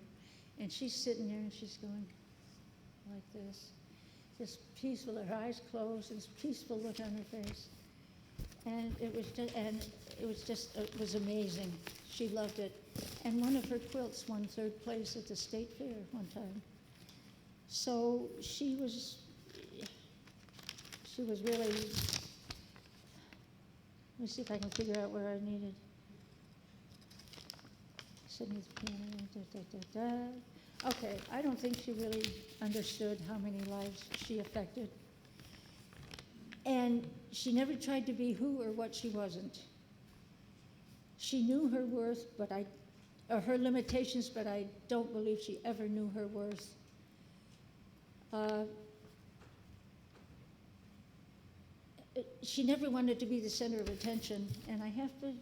And she's sitting there and she's going like this, just peaceful, her eyes closed, and this peaceful look on her face. And it was amazing. She loved it. And one of her quilts won 3rd place at the state fair one time. So she was really, let me see if I can figure out where I needed. Sydney's piano, da, da, da, da. Okay, I don't think she really understood how many lives she affected. And she never tried to be who or what she wasn't. She knew her worth, or her limitations, but I don't believe she ever knew her worth. She never wanted to be the center of attention, and I have to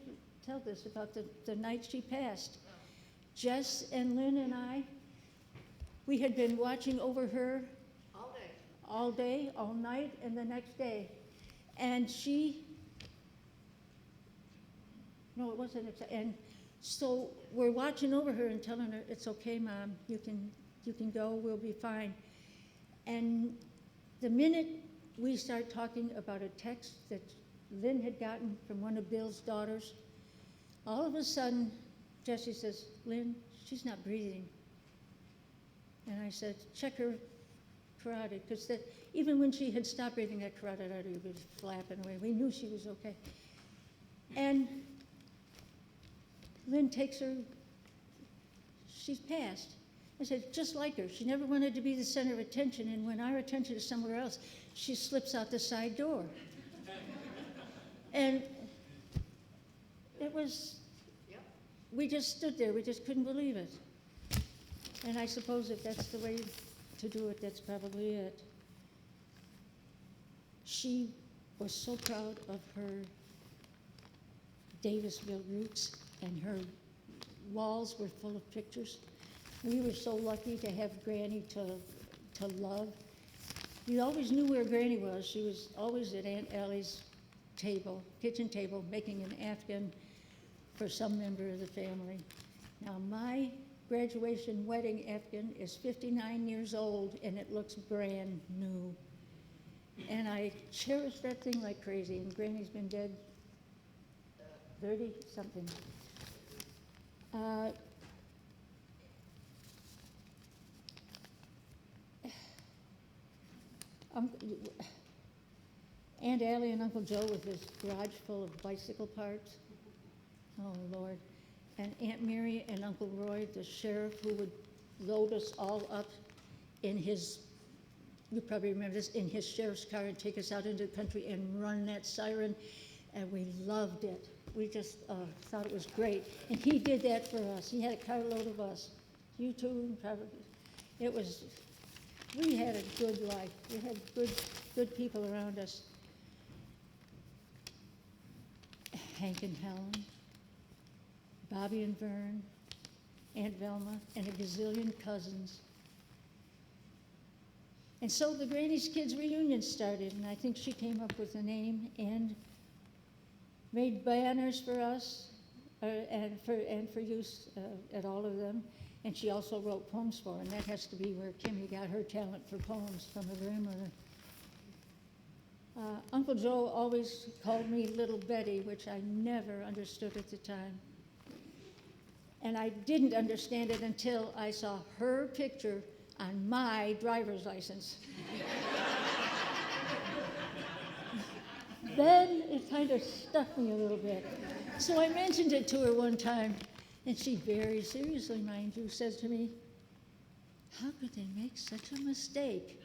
tell this about the night she passed. Jess and Lynn and I, we had been watching over her all day, all night, and the next day. And no, it wasn't, and so we're watching over her and telling her, it's okay, Mom, you can go, we'll be fine. And the minute we start talking about a text that Lynn had gotten from one of Bill's daughters, all of a sudden, Jessie says, Lynn, she's not breathing. And I said, check her carotid, because even when she had stopped breathing, that carotid artery was flapping away. We knew she was okay. And Lynn takes her, she's passed. I said, just like her. She never wanted to be the center of attention, and when our attention is somewhere else, she slips out the side door. And it was, we just stood there. We just couldn't believe it. And I suppose if that's the way to do it, that's probably it. She was so proud of her Davisville roots, and her walls were full of pictures. We were so lucky to have Granny to love. We always knew where Granny was. She was always at Aunt Allie's table, kitchen table, making an Afghan for some member of the family. Now, my graduation wedding Afghan is 59 years old, and it looks brand new. And I cherish that thing like crazy, and Granny's been dead 30-something. Aunt Allie and Uncle Joe with his garage full of bicycle parts. Oh, Lord. And Aunt Mary and Uncle Roy, the sheriff, who would load us all up in his, you probably remember this, in his sheriff's car and take us out into the country and run that siren. And we loved it. We just thought it was great. And he did that for us. He had a carload of us. You too, probably. It was, we had a good life. We had good people around us. Hank and Helen, Bobby and Vern, Aunt Velma, and a gazillion cousins. And so the Granny's Kids reunion started, and I think she came up with the name and made banners for us and for use at all of them. And she also wrote poems for, and that has to be where Kimmy got her talent for poems, from her grandmother. Uncle Joe always called me Little Betty, which I never understood at the time. And I didn't understand it until I saw her picture on my driver's license. Then it kind of stuck me a little bit. So I mentioned it to her one time, and she very seriously, mind you, says to me, How could they make such a mistake?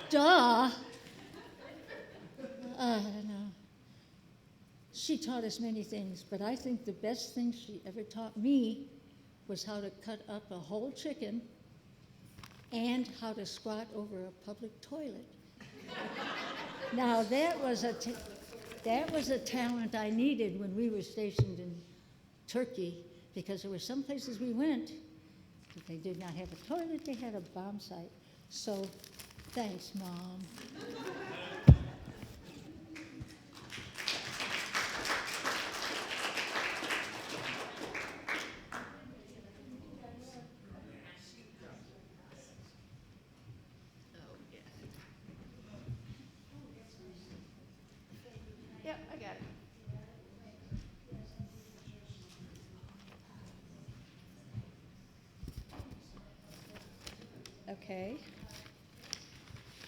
Duh! I don't know. She taught us many things, but I think the best thing she ever taught me was how to cut up a whole chicken and how to squat over a public toilet. Now, that was a talent I needed when we were stationed in Turkey, because there were some places we went that they did not have a toilet, they had a bomb site. So, thanks, Mom. Yep, I got it. Okay.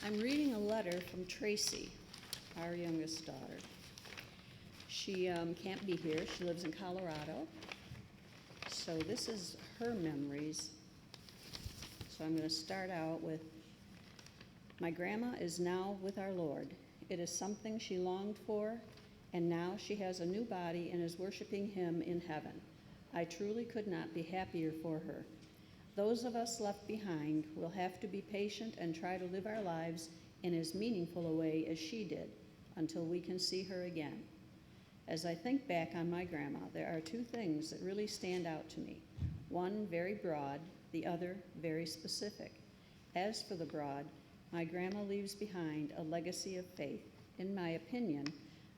I'm reading a letter from Tracy, our youngest daughter. She can't be here. She lives in Colorado. So this is her memories. So I'm going to start out with, my grandma is now with our Lord. It is something she longed for, and now she has a new body and is worshiping Him in heaven. I truly could not be happier for her. Those of us left behind will have to be patient and try to live our lives in as meaningful a way as she did until we can see her again. As I think back on my grandma, there are two things that really stand out to me. One very broad, the other very specific. As for the broad, my grandma leaves behind a legacy of faith. In my opinion,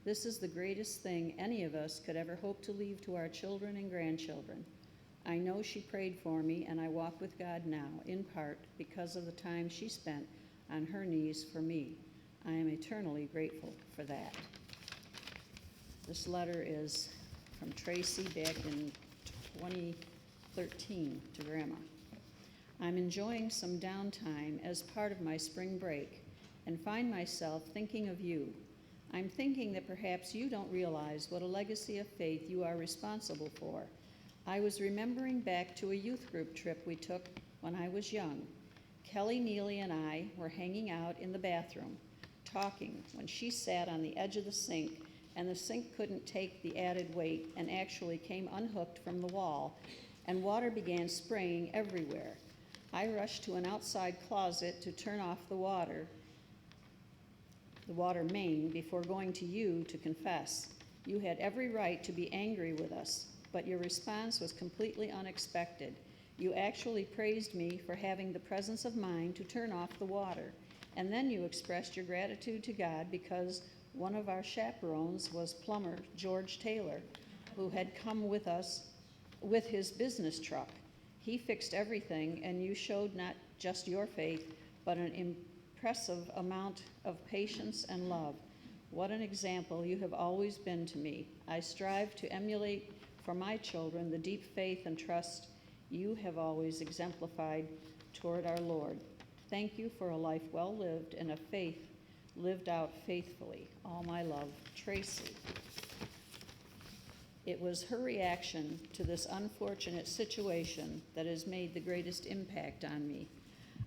this is the greatest thing any of us could ever hope to leave to our children and grandchildren. I know she prayed for me, and I walk with God now, in part because of the time she spent on her knees for me. I am eternally grateful for that. This letter is from Tracy back in 2013 to Grandma. I'm enjoying some downtime as part of my spring break and find myself thinking of you. I'm thinking that perhaps you don't realize what a legacy of faith you are responsible for. I was remembering back to a youth group trip we took when I was young. Kelly Neely and I were hanging out in the bathroom, talking, when she sat on the edge of the sink, and the sink couldn't take the added weight and actually came unhooked from the wall, and water began spraying everywhere. I rushed to an outside closet to turn off the water main, before going to you to confess. You had every right to be angry with us, but your response was completely unexpected. You actually praised me for having the presence of mind to turn off the water, and then you expressed your gratitude to God because one of our chaperones was plumber George Taylor, who had come with us with his business truck. He fixed everything, and you showed not just your faith, but an impressive amount of patience and love. What an example you have always been to me. I strive to emulate for my children the deep faith and trust you have always exemplified toward our Lord. Thank you for a life well lived and a faith lived out faithfully. All my love, Tracy. It was her reaction to this unfortunate situation that has made the greatest impact on me.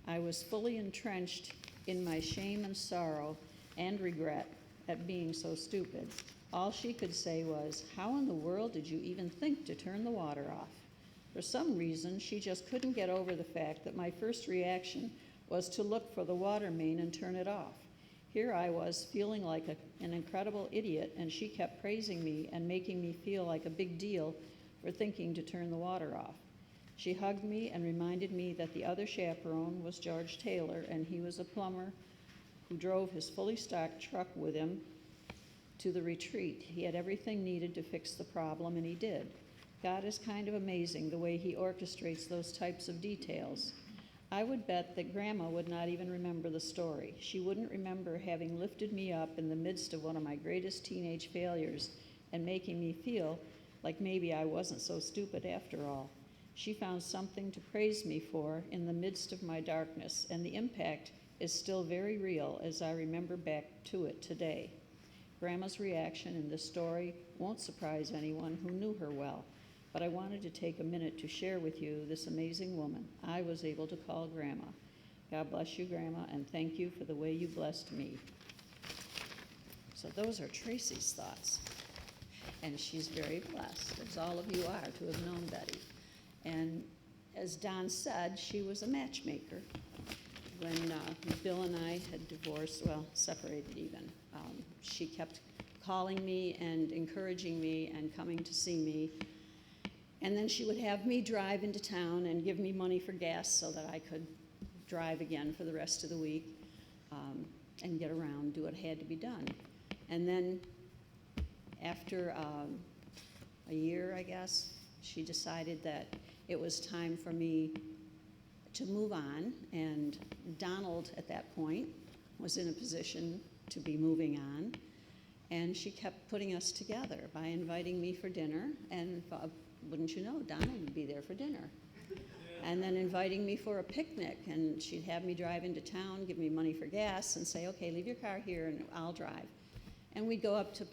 I was fully entrenched in my shame and sorrow and regret at being so stupid. All she could say was, "How in the world did you even think to turn the water off?" For some reason, she just couldn't get over the fact that my first reaction was to look for the water main and turn it off. Here I was feeling like an incredible idiot, and she kept praising me and making me feel like a big deal for thinking to turn the water off. She hugged me and reminded me that the other chaperone was George Taylor, and he was a plumber who drove his fully stocked truck with him to the retreat. He had everything needed to fix the problem, and he did. God is kind of amazing the way He orchestrates those types of details. I would bet that Grandma would not even remember the story. She wouldn't remember having lifted me up in the midst of one of my greatest teenage failures and making me feel like maybe I wasn't so stupid after all. She found something to praise me for in the midst of my darkness, and the impact is still very real as I remember back to it today. Grandma's reaction in this story won't surprise anyone who knew her well. but I wanted to take a minute to share with you this amazing woman I was able to call Grandma. God bless you, Grandma, and thank you for the way you blessed me. So those are Tracy's thoughts. And she's very blessed, as all of you are, to have known Betty. And as Don said, she was a matchmaker. When Bill and I had divorced, well, separated even, she kept calling me and encouraging me and coming to see me. And then she would have me drive into town and give me money for gas so that I could drive again for the rest of the week and get around, do what had to be done. And then after a year, I guess, she decided that it was time for me to move on, and Donald at that point was in a position to be moving on, and she kept putting us together by inviting me for dinner, and wouldn't you know, Donald would be there for dinner. And then inviting me for a picnic, and she'd have me drive into town, give me money for gas, and say, okay, leave your car here and I'll drive. And we'd go up to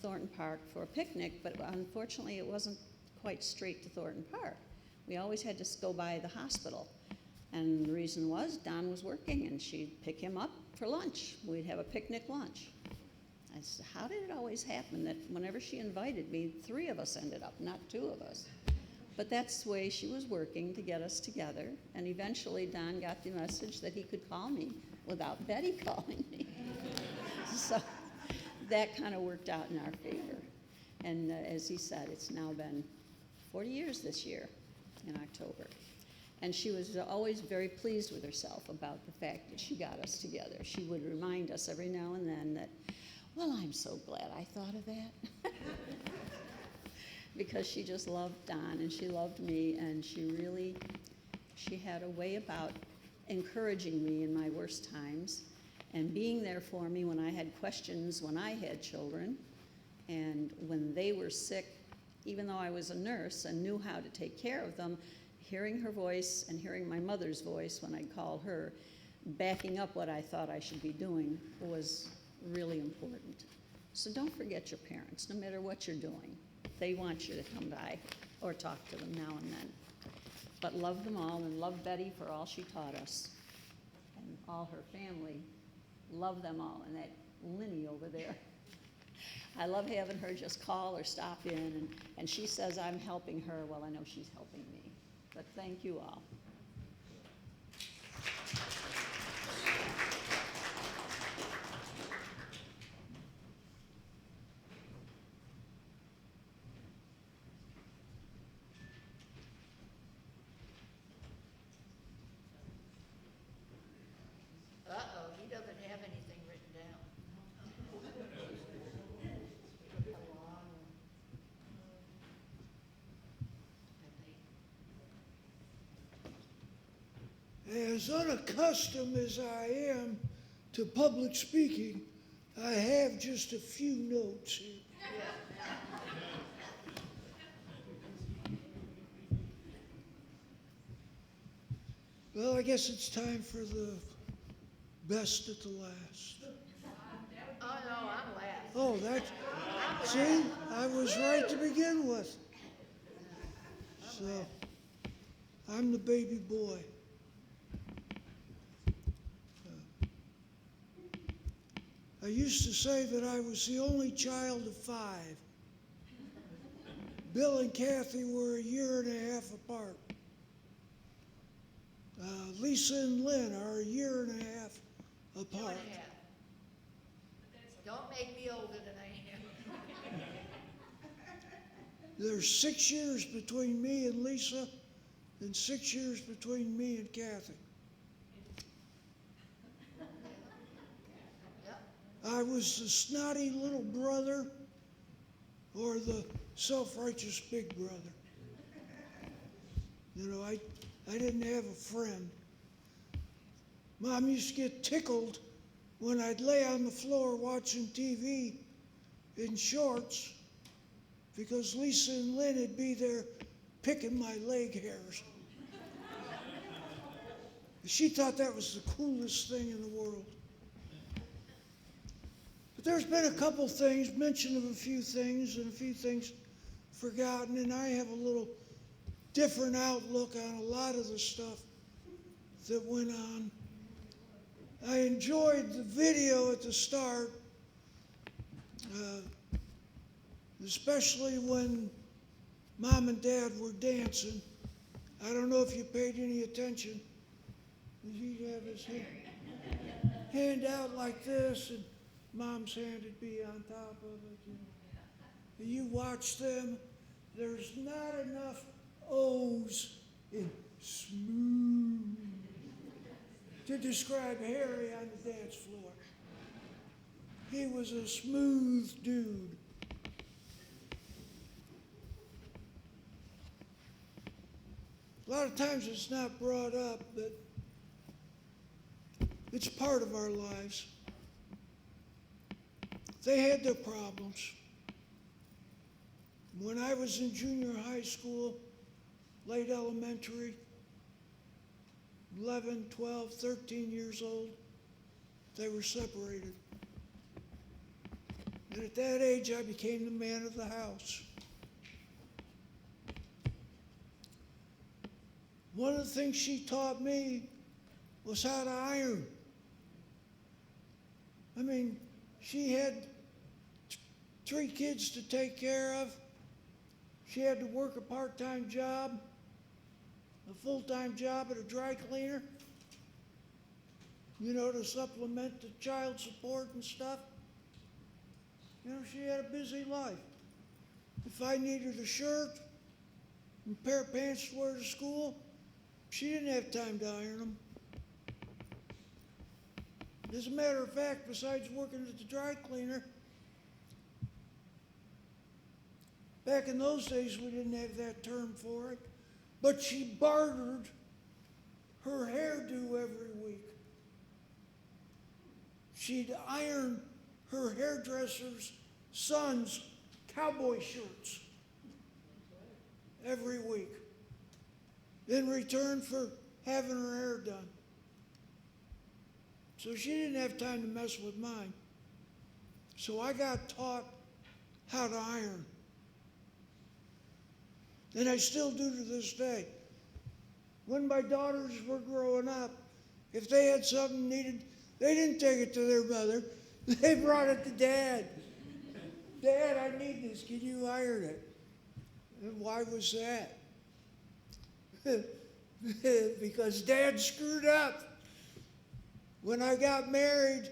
Thornton Park for a picnic, but unfortunately it wasn't quite straight to Thornton Park. We always had to go by the hospital. And the reason was Don was working, and she'd pick him up for lunch. We'd have a picnic lunch. I said, how did it always happen that whenever she invited me, 3 of us ended up, not 2 of us? But that's the way she was working to get us together. And eventually Don got the message that he could call me without Betty calling me. So that kind of worked out in our favor. And as he said, it's now been 40 years this year in October. And she was always very pleased with herself about the fact that she got us together. She would remind us every now and then that, well, I'm so glad I thought of that. Because she just loved Don and she loved me, and she had a way about encouraging me in my worst times and being there for me when I had questions when I had children, and when they were sick, even though I was a nurse and knew how to take care of them, hearing her voice and hearing my mother's voice when I'd call her, backing up what I thought I should be doing was really important. So don't forget your parents, no matter what you're doing. They want you to come by or talk to them now and then. But love them all, and love Betty for all she taught us. And all her family, love them all. And that Linny over there, I love having her just call or stop in. And she says I'm helping her. Well, I know she's helping me. But thank you all. Uh-oh, he doesn't have anything written down. As unaccustomed as I am to public speaking, I have just a few notes here. Well, I guess it's time for the best at the last. Oh, no, I'm last. Oh, that's, see, I was right to begin with. So, I'm the baby boy. I used to say that I was the only child of 5. Bill and Kathy were a year and a half apart. Lisa and Lynn are a year and a half apart. 2.5. Don't make me older than I am. There's 6 years between me and Lisa, and 6 years between me and Kathy. I was the snotty little brother or the self-righteous big brother. You know, I didn't have a friend. Mom used to get tickled when I'd lay on the floor watching TV in shorts because Lisa and Lynn would be there picking my leg hairs. She thought that was the coolest thing in the world. But there's been a couple things, mention of a few things, and a few things forgotten, and I have a little different outlook on a lot of the stuff that went on. I enjoyed the video at the start, especially when Mom and Dad were dancing. I don't know if you paid any attention. He'd have his hand out like this, and Mom's hand would be on top of it. And you watch them, there's not enough O's in smooth to describe Harry on the dance floor. He was a smooth dude. A lot of times it's not brought up, but it's part of our lives. They had their problems. When I was in junior high school, late elementary, 11, 12, 13 years old, they were separated. And at that age, I became the man of the house. One of the things she taught me was how to iron. I mean, she had 3 kids to take care of. She had to work a part-time job, a full-time job at a dry cleaner, to supplement the child support and stuff. She had a busy life. If I needed a shirt and a pair of pants to wear to school, she didn't have time to iron them. As a matter of fact, besides working at the dry cleaner, back in those days we didn't have that term for it, but she bartered her hairdo every week. She'd iron her hairdresser's son's cowboy shirts every week in return for having her hair done. So she didn't have time to mess with mine. So I got taught how to iron. And I still do to this day. When my daughters were growing up, if they had something needed, they didn't take it to their mother. They brought it to Dad. Dad, I need this. Can you iron it? And why was that? Because Dad screwed up. When I got married,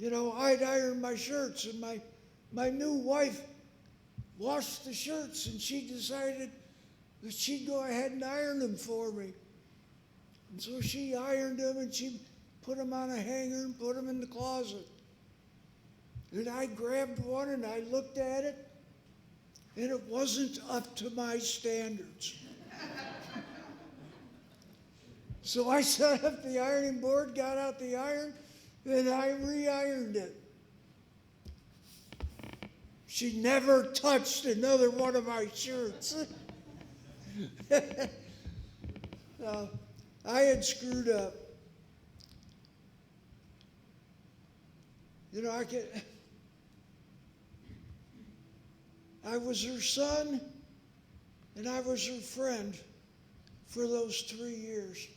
I'd iron my shirts, and my new wife washed the shirts, and she decided that she'd go ahead and iron them for me. And so she ironed them, and she put them on a hanger and put them in the closet. And I grabbed one, and I looked at it, and it wasn't up to my standards. So I set up the ironing board, got out the iron, and I re-ironed it. She never touched another one of my shirts. So I had screwed up. I was her son, and I was her friend for those 3 years.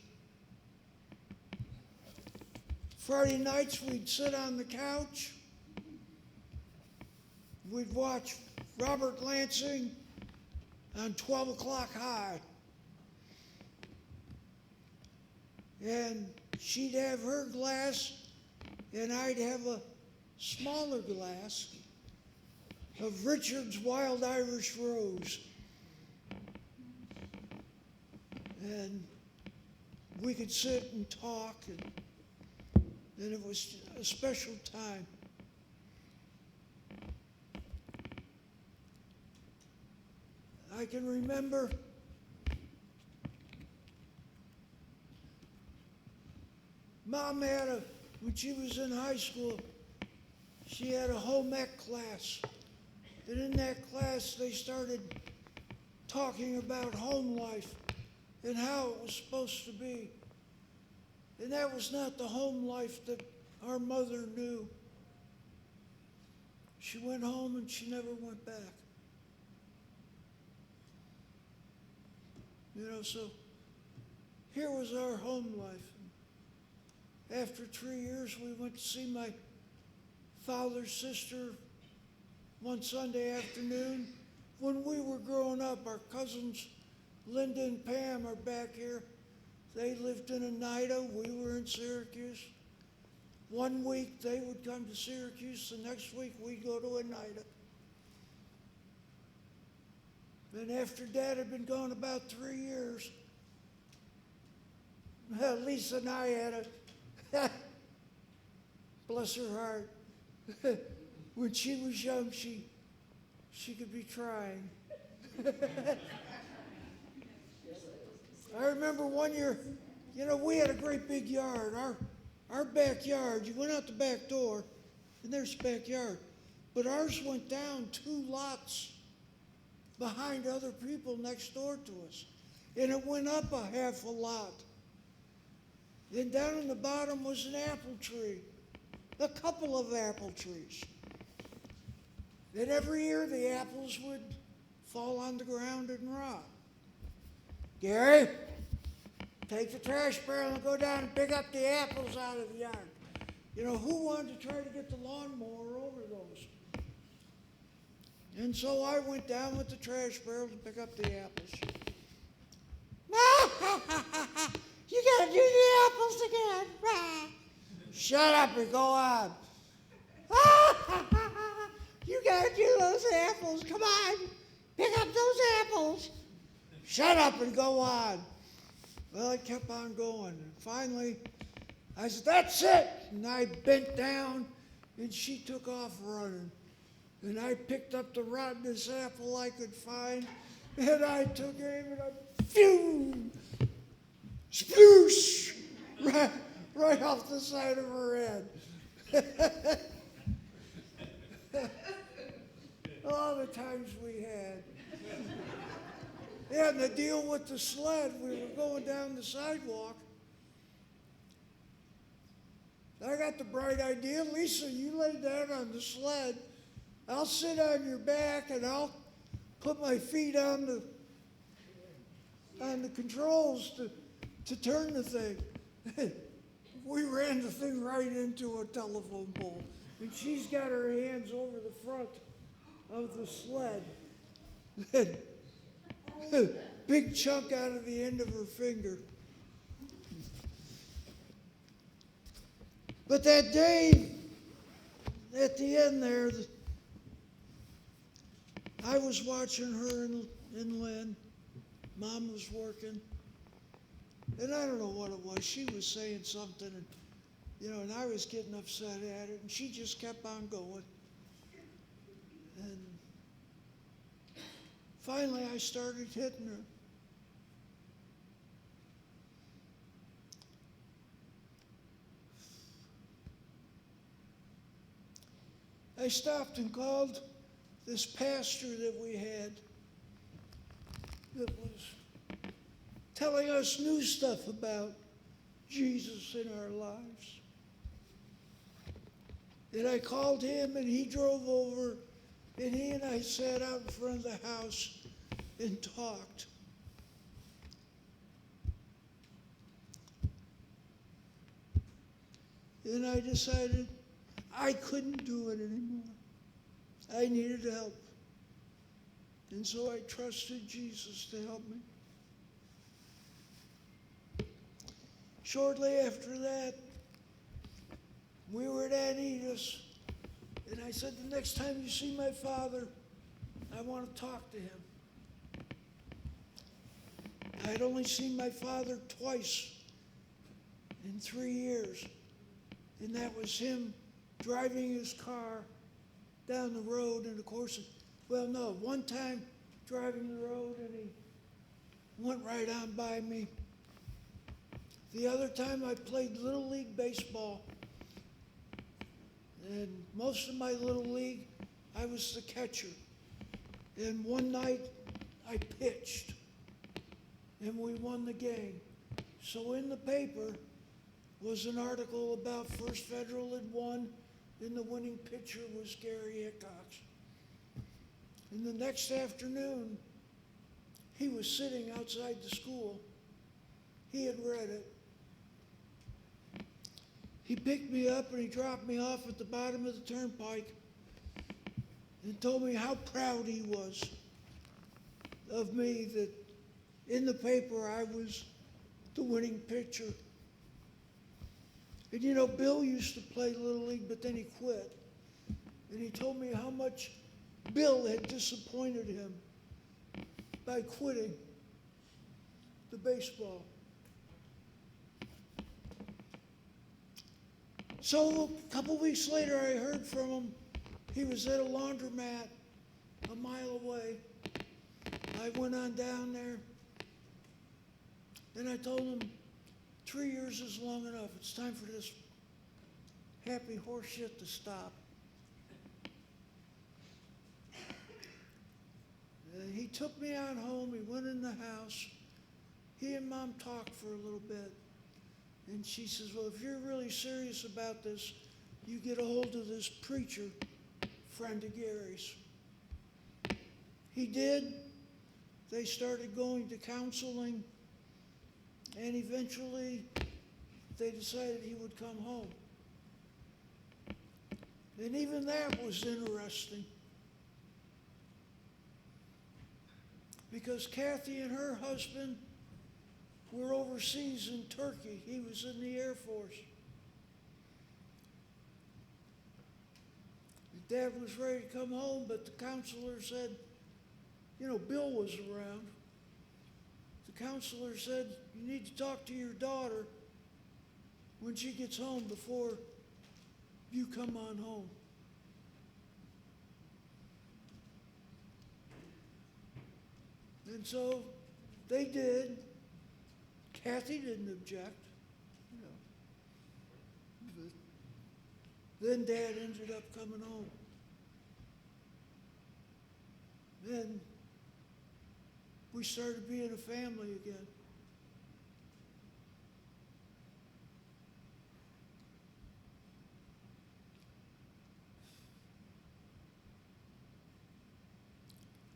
Friday nights, we'd sit on the couch. We'd watch Robert Lansing on 12 O'Clock High. And she'd have her glass, and I'd have a smaller glass of Richard's Wild Irish Rose. And we could sit and talk, and it was a special time. I can remember Mom had when she was in high school, she had a home ec class. And in that class, they started talking about home life and how it was supposed to be. And that was not the home life that our mother knew. She went home and she never went back. So here was our home life. After 3 years, we went to see my father's sister one Sunday afternoon. When we were growing up, our cousins Linda and Pam are back here. They lived in Oneida. We were in Syracuse. 1 week they would come to Syracuse. The next week we'd go to Oneida. And after Dad had been gone about 3 years, Lisa and I had a, bless her heart, when she was young, she could be trying. I remember one year, we had a great big yard. Our backyard, you went out the back door, and there's the backyard. But ours went down 2 lots behind other people next door to us. And it went up a half a lot. Then down in the bottom was an apple tree, a couple of apple trees. Then every year the apples would fall on the ground and rot. Gary, take the trash barrel and go down and pick up the apples out of the yard. Who wanted to try to get the lawnmower over those? And so I went down with the trash barrel to pick up the apples. You gotta do the apples again. Shut up and go on. You gotta do those apples. Come on, pick up those apples. Shut up and go on. Well, I kept on going. And finally, I said, that's it. And I bent down, and she took off running. And I picked up the rottenest apple I could find, and I took aim, and I, phew, sploosh, right off the side of her head. All the times we had. And the deal with the sled, we were going down the sidewalk. I got the bright idea, Lisa, you lay down on the sled. I'll sit on your back and I'll put my feet on the controls to turn the thing. We ran the thing right into a telephone pole. And she's got her hands over the front of the sled. Big chunk out of the end of her finger. But that day, at the end there, I was watching her and Lynn. Mom was working. And I don't know what it was. She was saying something, and, and I was getting upset at it, and she just kept on going. And finally, I started hitting her. I stopped and called this pastor that we had that was telling us new stuff about Jesus in our lives. And I called him, and he drove over, and he and I sat out in front of the house and talked. And I decided I couldn't do it anymore. I needed help. And so I trusted Jesus to help me. Shortly after that, we were at Anita's, and I said, the next time you see my father, I want to talk to him. I'd only seen my father twice in 3 years, and that was him driving his car down the road, and of course, one time driving the road, and he went right on by me. The other time I played Little League baseball, and most of my Little League, I was the catcher. And one night, I pitched, and we won the game. So in the paper was an article about First Federal had won, and the winning pitcher was Gary Hickox. And the next afternoon, he was sitting outside the school. He had read it. He picked me up and he dropped me off at the bottom of the turnpike and told me how proud he was of me, that in the paper I was the winning pitcher. And you know, Bill used to play Little League, but then he quit. And he told me how much Bill had disappointed him by quitting the baseball. So a couple weeks later, I heard from him. He was at a laundromat a mile away. I went on down there, and I told him, 3 years is long enough. It's time for this happy horse shit to stop. He took me on home. He went in the house. He and Mom talked for a little bit. And she says, well, if you're really serious about this, you get a hold of this preacher, friend of Gary's. He did. They started going to counseling. And eventually, they decided he would come home. And even that was interesting. Because Kathy and her husband were overseas in Turkey. He was in the Air Force. Dad was ready to come home, but the counselor said, you know, Bill was around. The counselor said, you need to talk to your daughter when she gets home before you come on home. And so they did. Kathy didn't object. You know. But then Dad ended up coming home. Then we started being a family again.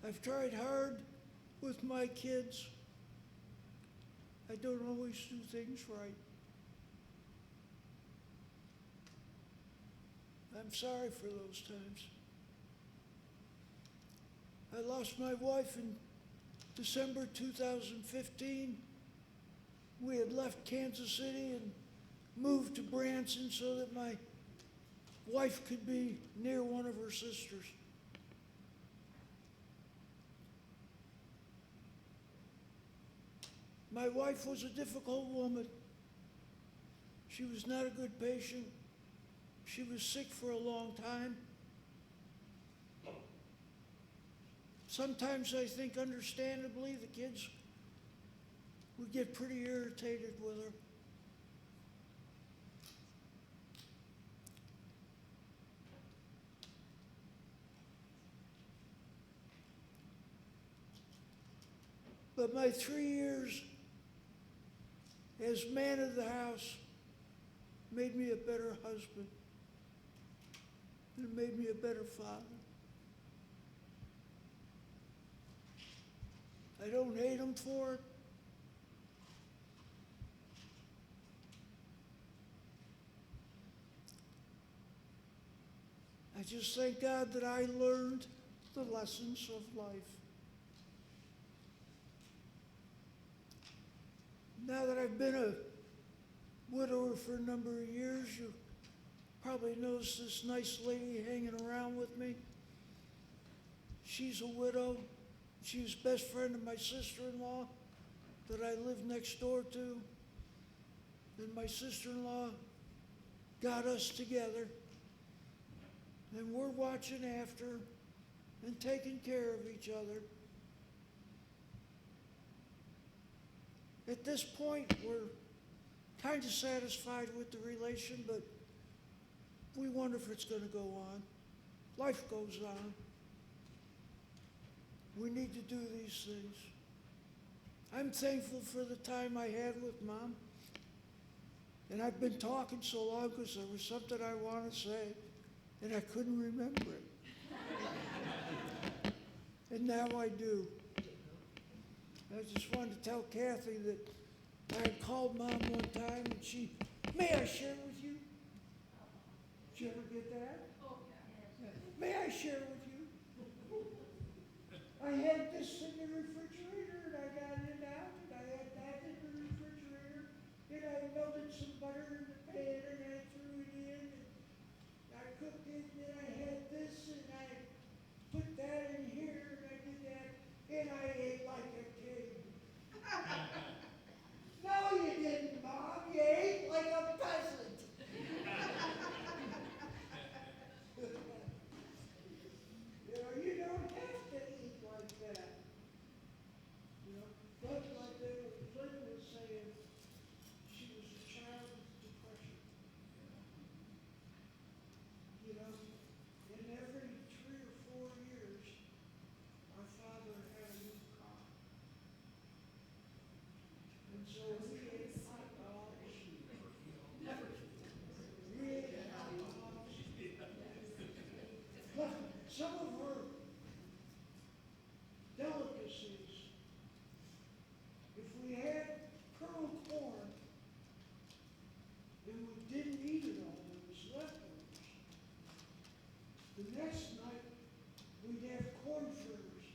I've tried hard with my kids. I don't always do things right. I'm sorry for those times. I lost my wife in December 2015. We had left Kansas City and moved to Branson so that my wife could be near one of her sisters. My wife was a difficult woman. She was not a good patient. She was sick for a long time. Sometimes I think, understandably, the kids would get pretty irritated with her. But my 3 years as man of the house made me a better husband. It made me a better father. I don't hate him for it. I just thank God that I learned the lessons of life. Now that I've been a widower for a number of years, you probably noticed this nice lady hanging around with me. She's a widow. She was best friend of my sister-in-law that I lived next door to. And my sister-in-law got us together. And we're watching after and taking care of each other. At this point, we're kind of satisfied with the relation, but we wonder if it's going to go on. Life goes on. We need to do these things. I'm thankful for the time I had with Mom. And I've been talking so long because there was something I want to say, and I couldn't remember it. And now I do. I just wanted to tell Kathy that I had called Mom one time and she, may I share with you? Did you ever get that? May I share with you? I had this in the refrigerator and I got it out and I had that in the refrigerator and I melted some butter in the pan and I threw it in and I cooked it and then I had this and I put that in here and I did that and I ate like a king. No, you didn't, Mom. You ate like a peasant. You don't have to eat like that. But like Lynn was saying, she was a child with depression. In every 3 or 4 years, our father had a new car. And so we ate hot dogs. We ate hot dogs. But some of her delicacies, if we had kernel corn and we didn't eat it all, it was leftovers. The next night, we'd have corn fritters,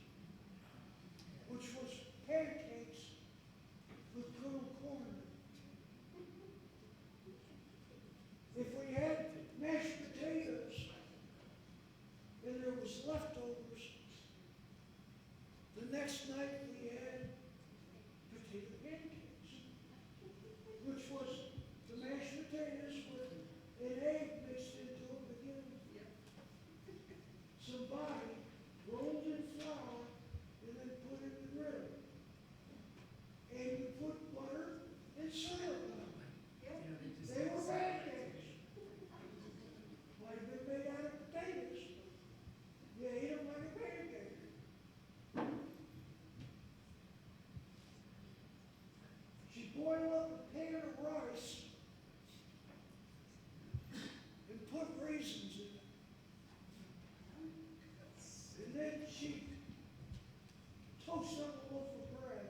which was pancakes with kernel corn. If we had mashed potatoes and there was leftovers, the next night we had potato pancakes, which was the mashed potatoes with an egg mixed into it again. Some body rolled in flour and then put in the griddle. And you put butter and syrup on them. They were pancakes. Might have been made out of potatoes. You ate them like a pancake. She'd boil up a pan of rice and put raisins in it. And then she'd toast up a loaf of bread.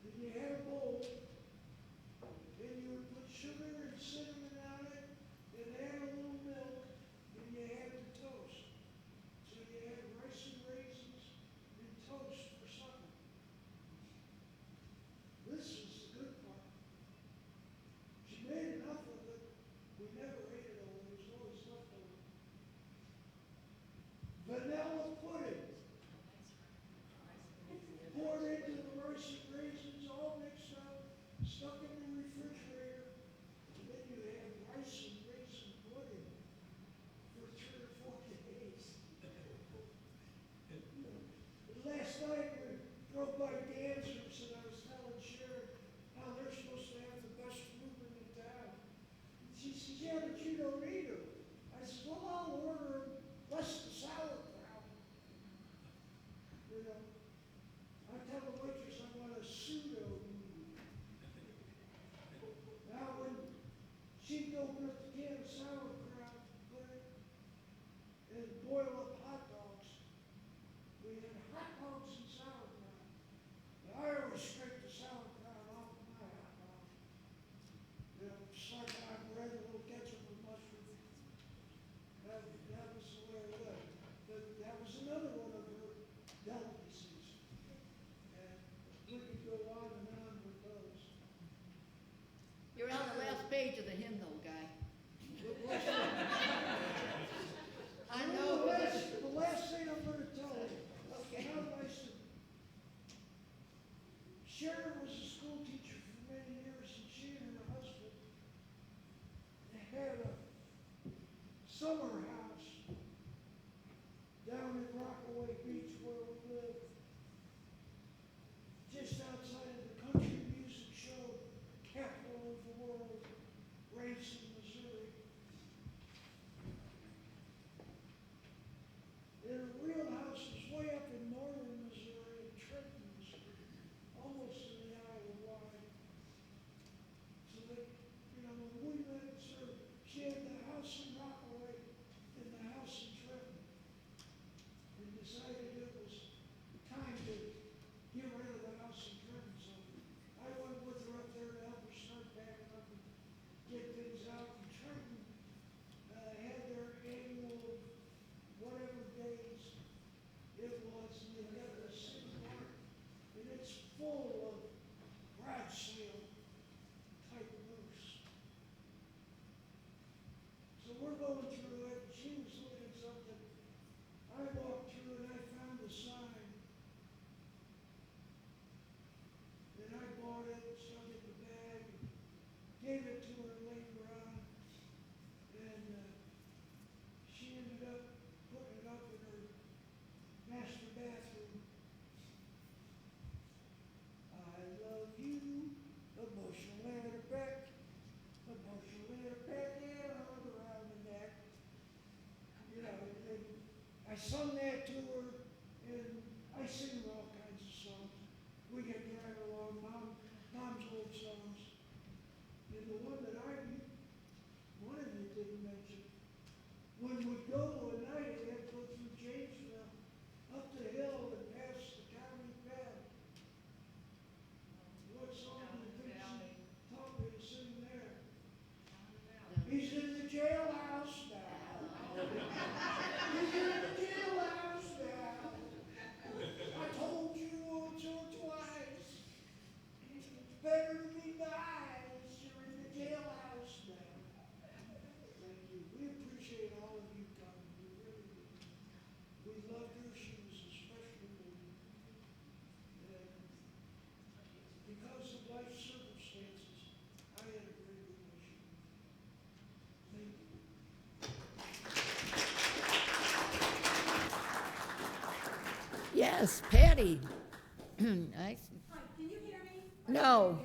And you had a bowl, and you would put sugar and cinnamon on it, and add a little milk, and you had the toast. So you had rice and raisins and toast for supper. This is the good part. She made enough of it. We never ate it all. There was always leftover. Vanilla pudding. Poured into the rice and raisins, all mixed up, stuck in the refrigerator. And then you have rice and raisin pudding for 3 or 4 days. Last night we drove by Dancers and I was telling Sharon how they're supposed to have the best food in the town. And she says, yeah, but you don't eat them. I said, well, I'll order them, less the sauerkraut. I tell the waitress I want a pseudo meat. Now when she'd open up the can of sauerkraut, put it, and boil up hot dogs, we had hot dogs and sauerkraut. I always scrape the sauerkraut off of my hot dog. Just like my bread, a little ketchup and mustard. That was the way it was. But that was another one of her delicacies. And we could go on and on with those. You're on the last page of the hymnal, guy. I know. The last thing I'm going to tell you. Okay. How nice to Sharon was a school teacher for many years, and she and her husband had a summer house down in Rockaway Beach where we lived, just outside of the country music show capital of the world, Racine, Missouri. And her real house is way up in northern Missouri, in Trenton, Missouri, almost in the Iowa line. So that, when we met and served, she had the house in Rockaway and the house in Trenton. And decided it I sung that to her, and I sing her all kinds of songs. We can drive along Mom's old songs. And the one that one of you didn't mention, when we go at night, we have to go through Janesville, up the hill and past the county bed. What song do you think she taught me to sing there? He's in the jailhouse now. He's in the jailhouse now. I told you once or twice. It's better to be nice. You're in the jailhouse now. Thank you. We appreciate all of you coming. We really do. We love your shoes, especially me. And because of life circumstances, I had a great relationship. Thank you. Yes, Patty. I, Hi, can you hear me? no,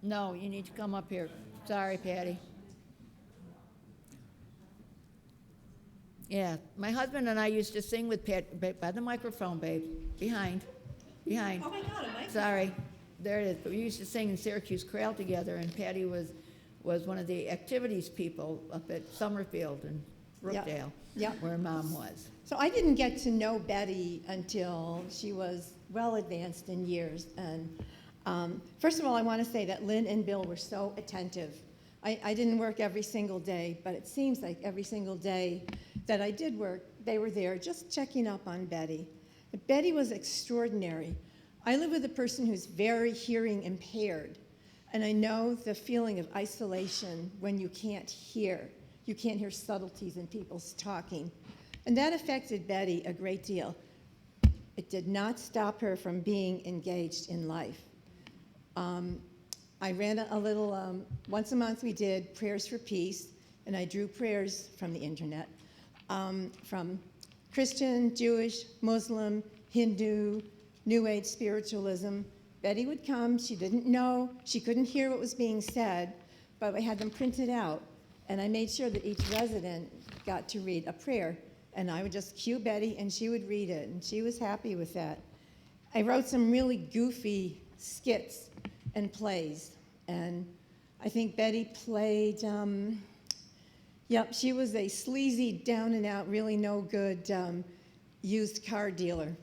no, you need to come up here. Sorry, Patty. Yeah, my husband and I used to sing with Pat, by the microphone, babe, behind. Oh my God, a microphone. Sorry, there it is. But we used to sing in Syracuse Chorale together, and Patty was one of the activities people up at Summerfield and Brookdale, where Mom was. So I didn't get to know Betty until she was well advanced in years. And first of all, I want to say that Lynn and Bill were so attentive. I didn't work every single day, but it seems like every single day that I did work, they were there just checking up on Betty. But Betty was extraordinary. I live with a person who's very hearing impaired, and I know the feeling of isolation when you can't hear. You can't hear subtleties in people's talking. And that affected Betty a great deal. It did not stop her from being engaged in life. I ran a little, once a month we did prayers for peace, and I drew prayers from the internet, from Christian, Jewish, Muslim, Hindu, New Age spiritualism. Betty would come, she didn't know, she couldn't hear what was being said, but I had them printed out, and I made sure that each resident got to read a prayer. And I would just cue Betty, and she would read it, and she was happy with that. I wrote some really goofy skits and plays, and I think Betty played, she was a sleazy, down-and-out, really no-good used car dealer.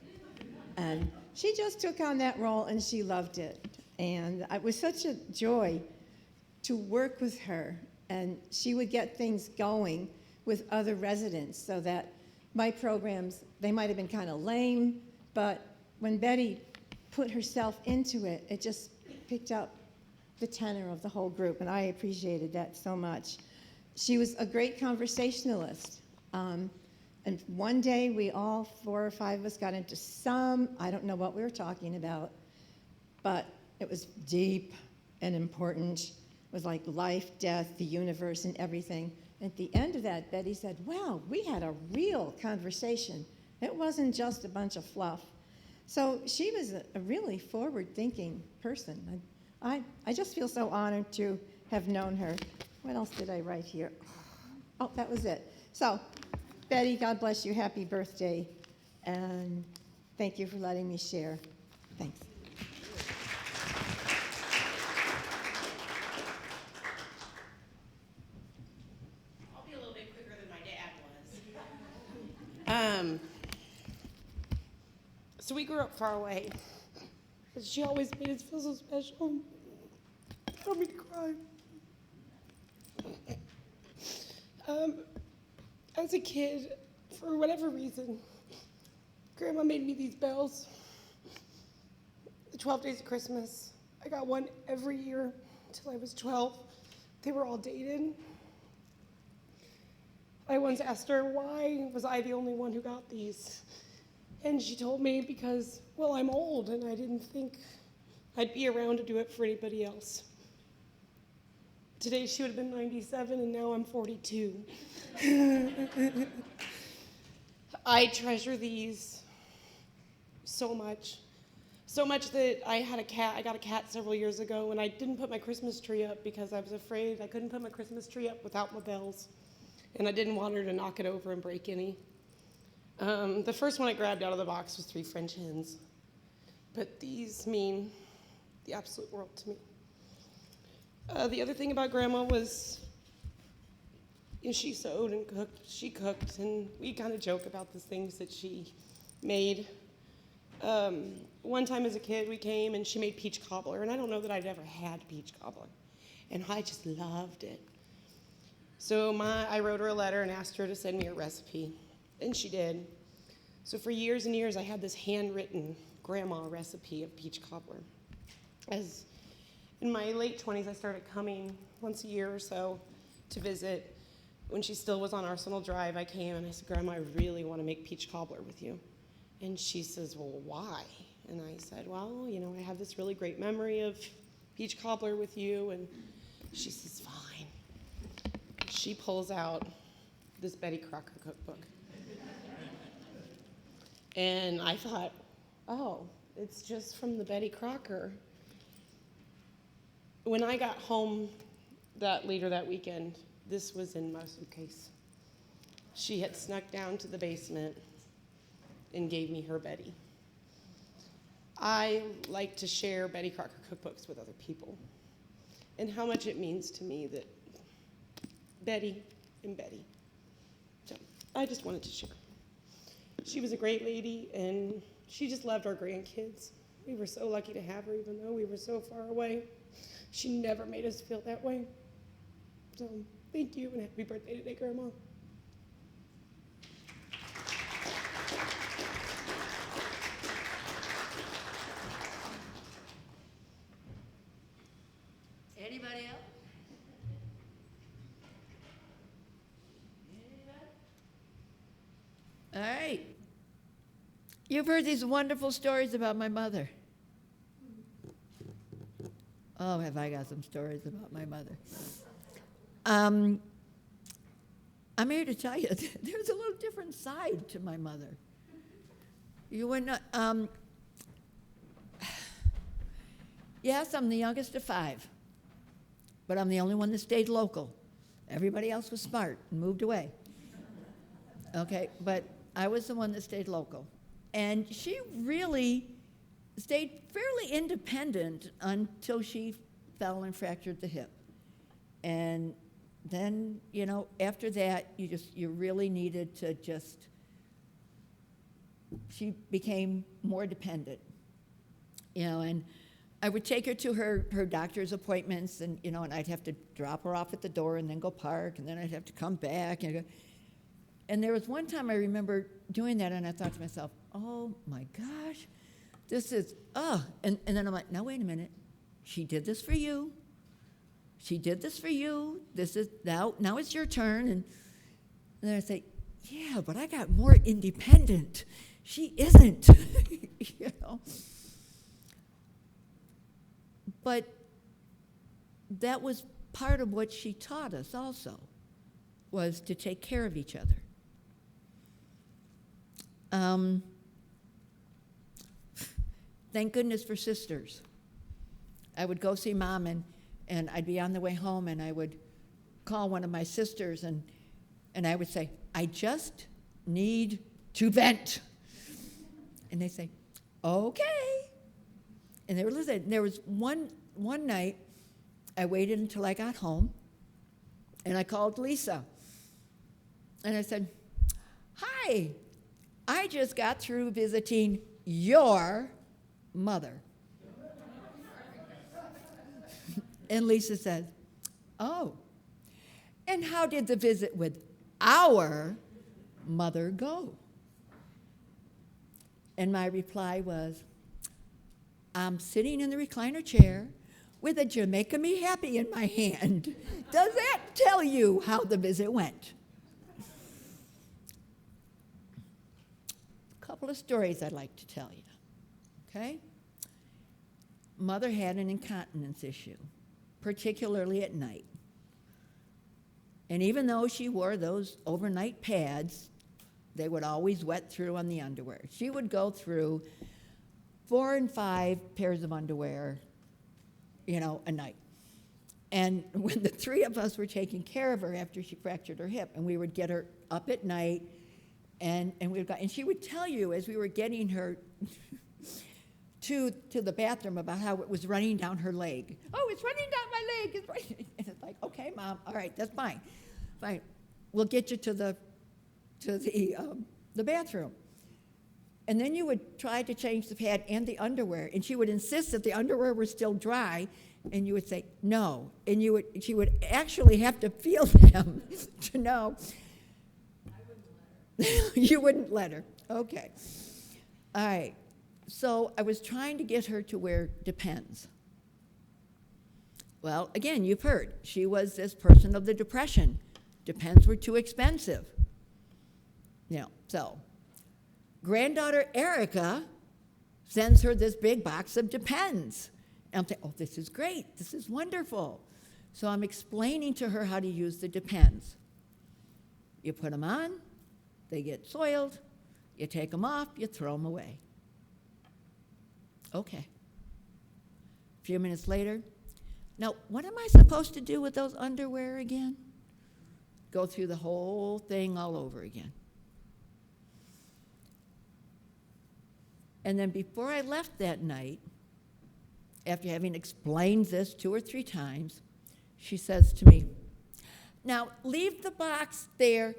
And she just took on that role, and she loved it. And it was such a joy to work with her, and she would get things going with other residents so that my programs, they might have been kind of lame, but when Betty put herself into it, it just picked up the tenor of the whole group, and I appreciated that so much. She was a great conversationalist. And one day, we all, 4 or 5 of us, got into I don't know what we were talking about, but it was deep and important. It was like life, death, the universe, and everything. At the end of that, Betty said, wow, we had a real conversation. It wasn't just a bunch of fluff. So she was a really forward-thinking person. I just feel so honored to have known her. What else did I write here? Oh, that was it. So, Betty, God bless you. Happy birthday. And thank you for letting me share. Thanks. I'll be a little bit quicker than my dad was. So we grew up far away, but she always made us feel so special. Help me to cry. As a kid, for whatever reason, Grandma made me these bells. The 12 days of Christmas. I got one every year until I was 12. They were all dated. I once asked her, why was I the only one who got these? And she told me because, well, I'm old and I didn't think I'd be around to do it for anybody else. Today she would have been 97 and now I'm 42. I treasure these so much. So much that I had a cat. I got a cat several years ago and I didn't put my Christmas tree up because I was afraid I couldn't put my Christmas tree up without my bells. And I didn't want her to knock it over and break any. The first one I grabbed out of the box was 3 French hens, but these mean the absolute world to me. The other thing about Grandma was, she sewed and cooked, she cooked, and we kind of joke about the things that she made. One time as a kid, we came and she made peach cobbler, and I don't know that I'd ever had peach cobbler, and I just loved it. So I wrote her a letter and asked her to send me a recipe, and she did. So for years and years, I had this handwritten grandma recipe of peach cobbler. As in my late 20s, I started coming once a year or so to visit. When she still was on Arsenal Drive, I came and I said, Grandma, I really want to make peach cobbler with you. And she says, well, why? And I said, well, I have this really great memory of peach cobbler with you. And she says, fine. She pulls out this Betty Crocker cookbook. And I thought, oh, it's just from the Betty Crocker. When I got home later that weekend, this was in my suitcase. She had snuck down to the basement and gave me her Betty. I like to share Betty Crocker cookbooks with other people, and how much it means to me that Betty and Betty. So I just wanted to share. She was a great lady, and she just loved our grandkids. We were so lucky to have her, even though we were so far away. She never made us feel that way. So thank you, and happy birthday today, Grandma. Anybody else? All right. You've heard these wonderful stories about my mother. Oh, have I got some stories about my mother. I'm here to tell you, there's a little different side to my mother. You would not, yes, I'm the youngest of 5, but I'm the only one that stayed local. Everybody else was smart and moved away. Okay, but I was the one that stayed local. And she really stayed fairly independent until she fell and fractured the hip. And then, after that, you really needed to she became more dependent, and I would take her to her doctor's appointments, and, and I'd have to drop her off at the door and then go park, and then I'd have to come back. And there was one time I remember doing that, and I thought to myself, oh my gosh, this is, and then I'm like, now wait a minute, she did this for you. She did this for you. This is, now it's your turn. And then I say, yeah, but I got more independent. She isn't, But that was part of what she taught us also, was to take care of each other. Thank goodness for sisters. I would go see Mom, and I'd be on the way home, and I would call one of my sisters, and I would say, I just need to vent. And they say, okay. And they were listening. There was one night, I waited until I got home, and I called Lisa. And I said, hi, I just got through visiting your mother. And Lisa said, oh, and how did the visit with our mother go? And my reply was, I'm sitting in the recliner chair with a Jamaica Me Happy in my hand. Does that tell you how the visit went? A couple of stories I'd like to tell you, okay? Mother had an incontinence issue, particularly at night. And even though she wore those overnight pads, they would always wet through on the underwear. She would go through 4 and 5 pairs of underwear, a night. And when the 3 of us were taking care of her after she fractured her hip, and we would get her up at night And she would tell you as we were getting her to the bathroom about how it was running down her leg. Oh, it's running down my leg. It's running. And it's like, okay, Mom, all right, that's fine. Fine. We'll get you to the bathroom. And then you would try to change the pad and the underwear, and she would insist that the underwear were still dry, and you would say, no. And she would actually have to feel them to know. I wouldn't let her. You wouldn't let her. Okay. All right. So I was trying to get her to wear Depends. Well, again, you've heard. She was this person of the Depression. Depends were too expensive. So granddaughter Erica sends her this big box of Depends. And I'm thinking, oh, this is great. This is wonderful. So I'm explaining to her how to use the Depends. You put them on, they get soiled, you take them off, you throw them away. Okay. A few minutes later, now what am I supposed to do with those underwear again? Go through the whole thing all over again. And then before I left that night, after having explained this 2 or 3 times, she says to me, now leave the box there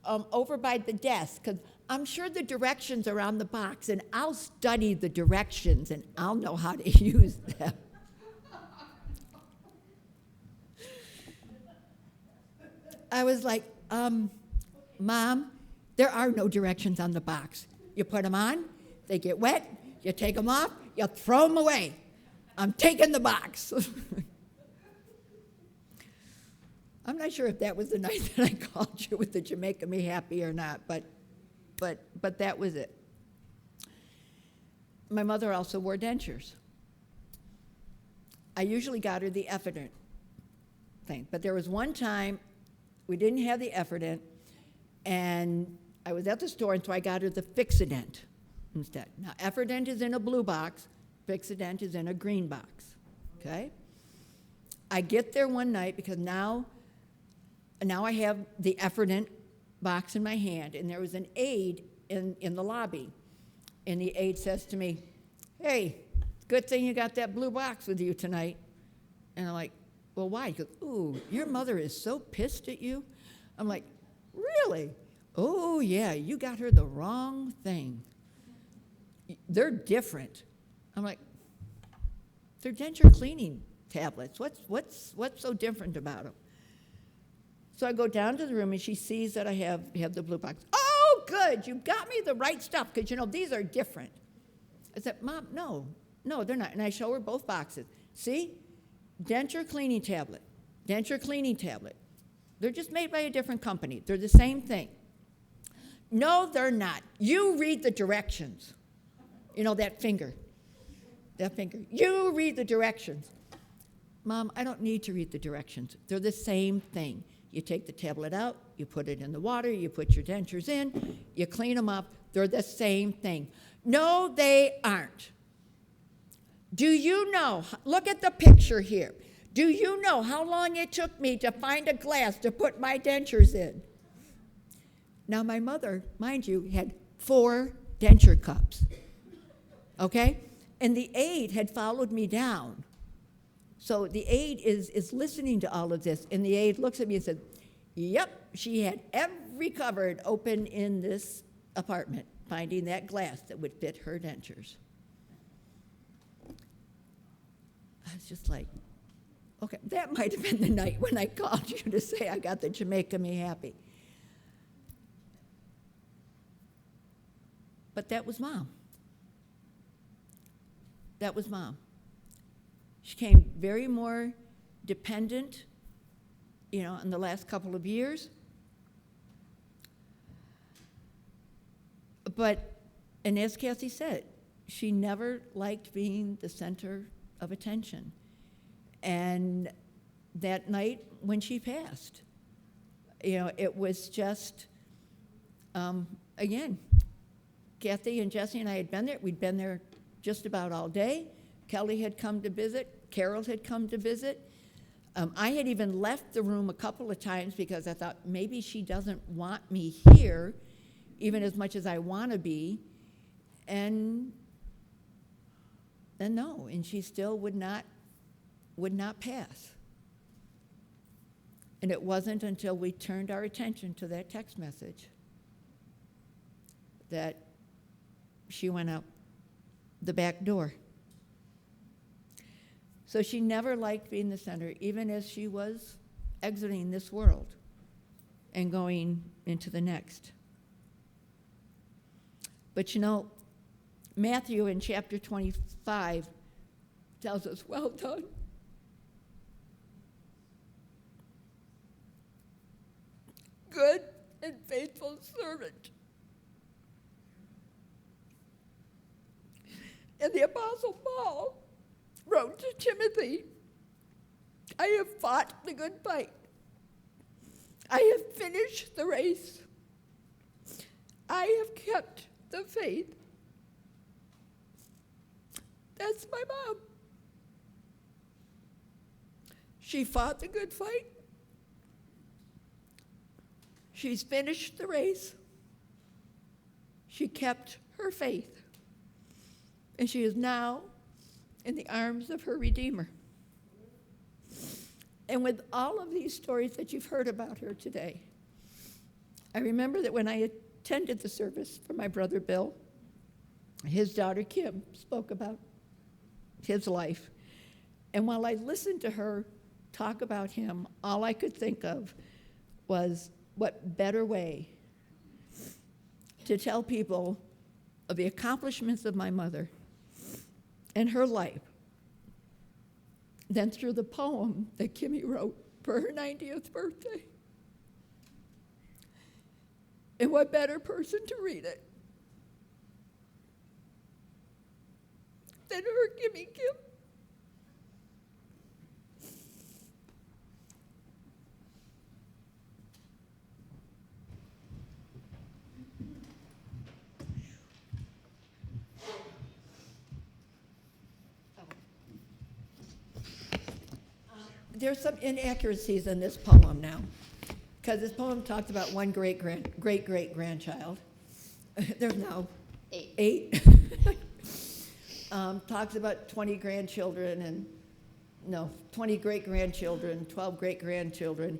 over by the desk, because I'm sure the directions are on the box, and I'll study the directions, and I'll know how to use them. I was like, Mom, there are no directions on the box. You put them on, they get wet, you take them off, you throw them away. I'm taking the box. I'm not sure if that was the night that I called you with the Jamaica Me Happy or not, but that was it. My mother also wore dentures. I usually got her the Effident thing, but there was one time we didn't have the Effident, and I was at the store, and so I got her the Fixident instead. Now, Effident is in a blue box, Fixident is in a green box, okay? I get there one night because now I have the Effident box in my hand, and there was an aide in the lobby, and the aide says to me, hey, good thing you got that blue box with you tonight. And I'm like, well, why? He goes, ooh, your mother is so pissed at you. I'm like, really? Oh, yeah, you got her the wrong thing. They're different. I'm like, they're denture cleaning tablets. What's so different about them? So I go down to the room, and she sees that I have the blue box. Oh, good, you got me the right stuff, because, these are different. I said, Mom, no, they're not. And I show her both boxes. See? Denture cleaning tablet. They're just made by a different company. They're the same thing. No, they're not. You read the directions. That finger. You read the directions. Mom, I don't need to read the directions. They're the same thing. You take the tablet out, you put it in the water, you put your dentures in, you clean them up. They're the same thing. No, they aren't. Do you know, look at the picture here. Do you know how long it took me to find a glass to put my dentures in? Now, my mother, mind you, had 4 denture cups, okay? And the aide had followed me down. So the aide is listening to all of this, and the aide looks at me and said, yep, she had every cupboard open in this apartment, finding that glass that would fit her dentures. I was just like, okay, that might have been the night when I called you to say I got the Jamaica Me Happy. But that was Mom. That was Mom. She became very more dependent, in the last couple of years. And as Kathy said, she never liked being the center of attention. And that night when she passed, it was just, again, Kathy and Jesse and I had been there. We'd been there just about all day. Kelly had come to visit. Carol had come to visit. I had even left the room a couple of times because I thought maybe she doesn't want me here even as much as I want to be. And no, and she still would not pass. And it wasn't until we turned our attention to that text message that she went out the back door. So she never liked being the center, even as she was exiting this world and going into the next. But you know, Matthew in chapter 25 tells us, well done. Good and faithful servant. And the Apostle Paul wrote to Timothy, I have fought the good fight. I have finished the race. I have kept the faith. That's my mom. She fought the good fight. She's finished the race. She kept her faith. And she is now in the arms of her Redeemer. And with all of these stories that you've heard about her today, I remember that when I attended the service for my brother Bill, his daughter Kim spoke about his life. And while I listened to her talk about him, all I could think of was what better way to tell people of the accomplishments of my mother and her life than through the poem that Kimmy wrote for her 90th birthday. And what better person to read it than her, Kimmy Kim? There's some inaccuracies in this poem now, because this poem talks about one great-great-grandchild. There's now eight. Talks about 20 grandchildren and, 20 great-grandchildren, 12 great-grandchildren,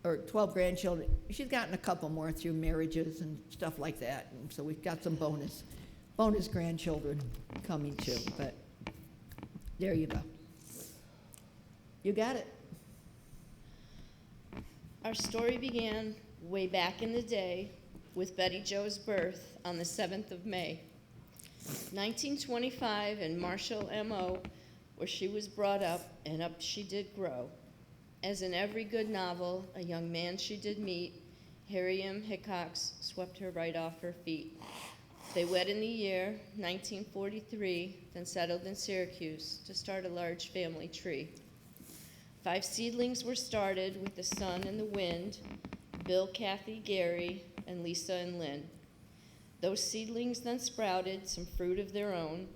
or 12 grandchildren. She's gotten a couple more through marriages and stuff like that, and so we've got some bonus grandchildren coming too, but there you go. You got it. Our story began way back in the day with Betty Jo's birth on the 7th of May, 1925 in Marshall, MO, where she was brought up, and up she did grow. As in every good novel, a young man she did meet, Harriam Hickox, swept her right off her feet. They wed in the year 1943, then settled in Syracuse to start a large family tree. 5 seedlings were started with the sun and the wind, Bill, Kathy, Gary, and Lisa and Lynn. Those seedlings then sprouted some fruit of their own,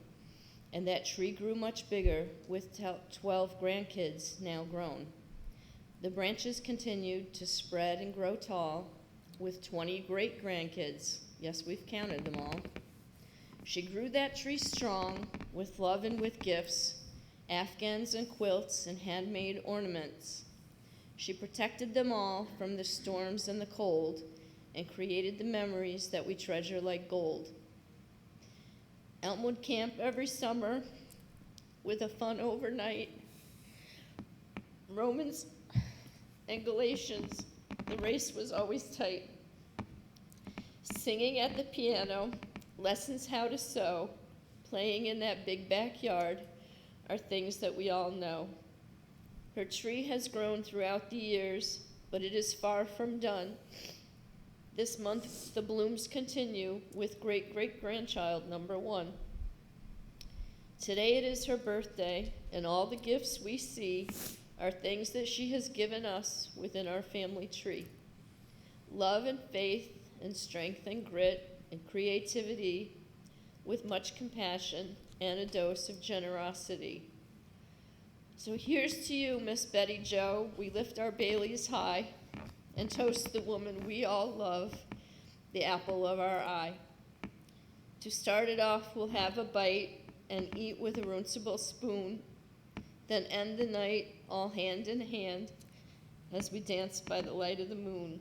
and that tree grew much bigger with 12 grandkids now grown. The branches continued to spread and grow tall with 20 great-grandkids. Yes, we've counted them all. She grew that tree strong with love and with gifts, afghans and quilts and handmade ornaments. She protected them all from the storms and the cold and created the memories that we treasure like gold. Elmwood Camp every summer with a fun overnight. Romans and Galatians, the race was always tight. Singing at the piano, lessons how to sew, playing in that big backyard are things that we all know. Her tree has grown throughout the years, but it is far from done. This month, the blooms continue with great-great-grandchild number 1. Today it is her birthday, and all the gifts we see are things that she has given us within our family tree. Love and faith and strength and grit and creativity with much compassion and a dose of generosity. So here's to you, Miss Betty Jo. We lift our Baileys high and toast the woman we all love the apple of our eye. To start it off, we'll have a bite and eat with a runcible spoon, then end the night all hand in hand as we dance by the light of the moon.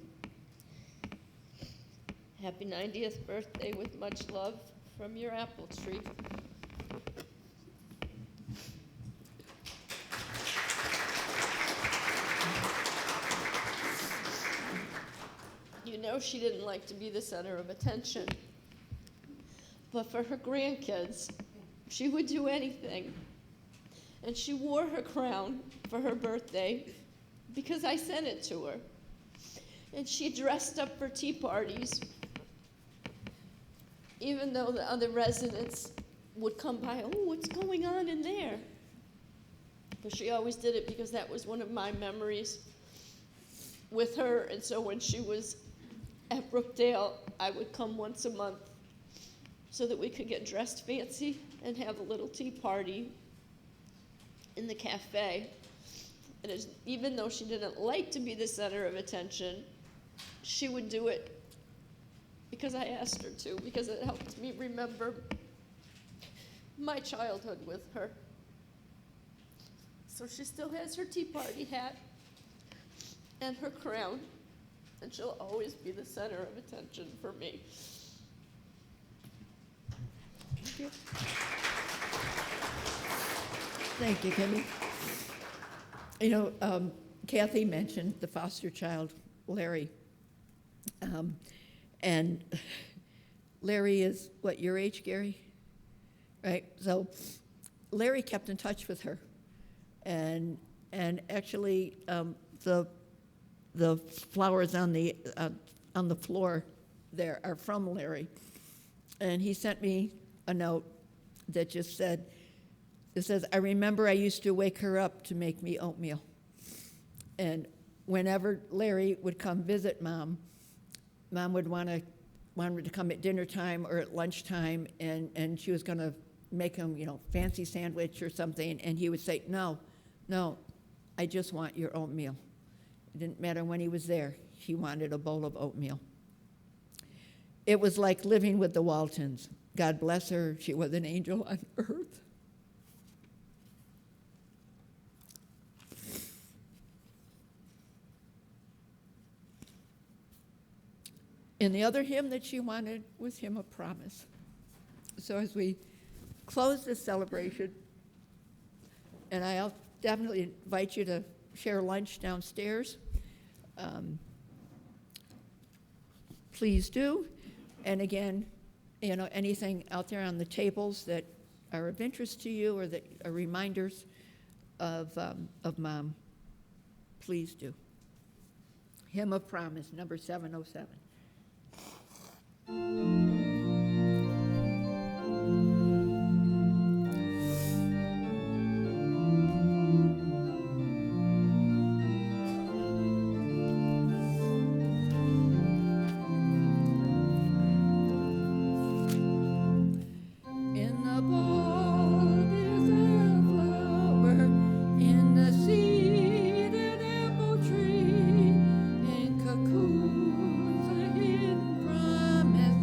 Happy 90th birthday with much love from your apple tree. You know she didn't like to be the center of attention, but for her grandkids, she would do anything. And she wore her crown for her birthday because I sent it to her. And she dressed up for tea parties, even though the other residents would come by, oh, what's going on in there? But she always did it because that was one of my memories with her. And so when she was at Brookdale, I would come once a month so that we could get dressed fancy and have a little tea party in the cafe. And even though she didn't like to be the center of attention, she would do it because I asked her to, because it helped me remember my childhood with her. So she still has her tea party hat and her crown, and she'll always be the center of attention for me. Thank you. Thank you, Kimmy. You know, Kathy mentioned the foster child, Larry. And Larry is, what, your age, Gary? Right? So Larry kept in touch with her. And actually, the flowers on the floor there are from Larry. And he sent me a note that just said, it says, I remember I used to wake her up to make me oatmeal. And whenever Larry would come visit Mom would want her to come at dinner time or at lunchtime, and she was going to make him, you know, fancy sandwich or something, and he would say, no, I just want your oatmeal. It didn't matter when he was there. He wanted a bowl of oatmeal. It was like living with the Waltons. God bless her. She was an angel on earth. And the other hymn that she wanted was Hymn of Promise. So as we close this celebration, and I'll definitely invite you to share lunch downstairs, please do. And again, you know, anything out there on the tables that are of interest to you or that are reminders of Mom, please do. Hymn of Promise, number 707. In the bulb is a flower, in the seed an apple tree, in cocoons a hidden promise,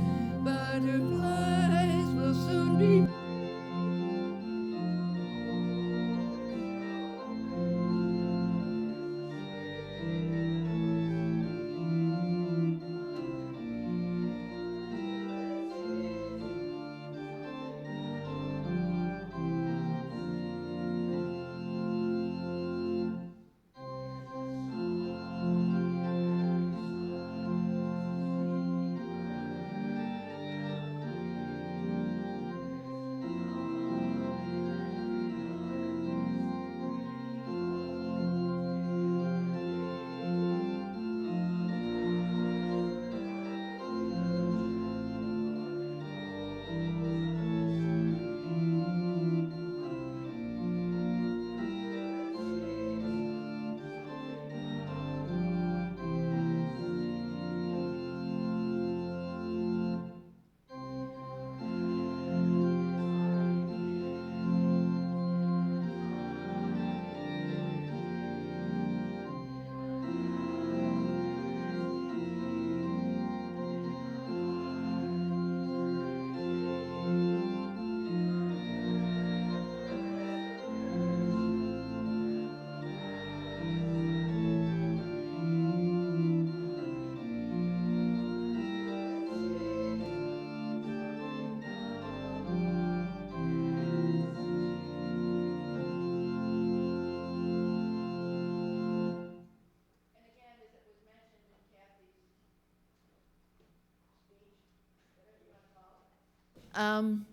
Mom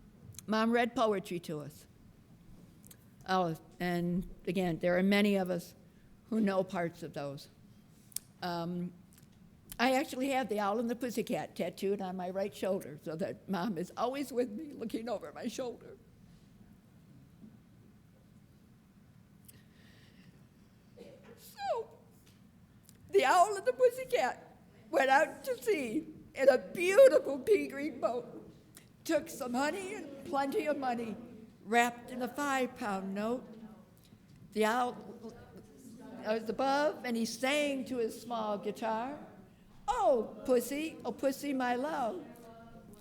read poetry to us. Oh, and again, there are many of us who know parts of those. I actually have the owl and the pussycat tattooed on my right shoulder so that Mom is always with me looking over my shoulder. So, the owl and the pussycat went out to sea in a beautiful pea-green boat, took some honey and plenty of money wrapped in a 5-pound note. The owl was above, and he sang to his small guitar, oh, pussy, my love,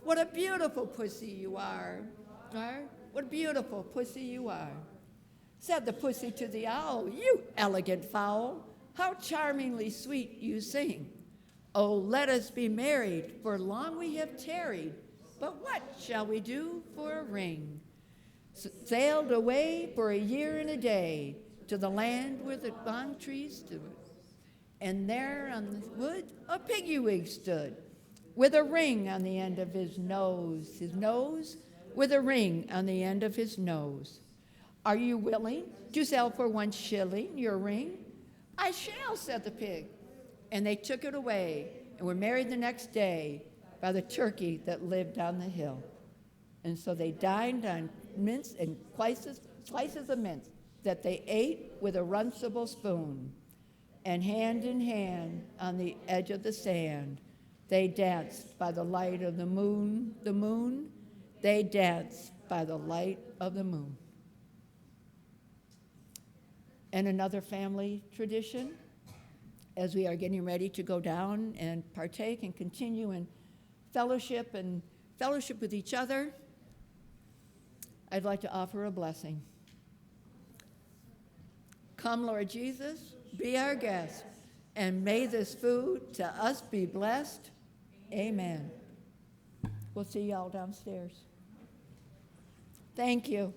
what a beautiful pussy you are. What a beautiful pussy you are. Said the pussy to the owl, you elegant fowl, how charmingly sweet you sing. Oh, let us be married, for long we have tarried, but what shall we do for a ring? Sailed away for a year and a day to the land where the palm trees stood. And there on the wood a piggy-wig stood, with a ring on the end of his nose with a ring on the end of his nose. Are you willing to sell for 1 shilling your ring? I shall, said the pig. And they took it away and were married the next day by the turkey that lived on the hill. And so they dined on mince and slices of mince that they ate with a runcible spoon. And hand in hand on the edge of the sand, they danced by the light of the moon, they danced by the light of the moon. And another family tradition, as we are getting ready to go down and partake and continue in fellowship with each other, I'd like to offer a blessing. Come, Lord Jesus, be our guest, and may this food to us be blessed. Amen. We'll see y'all downstairs. Thank you.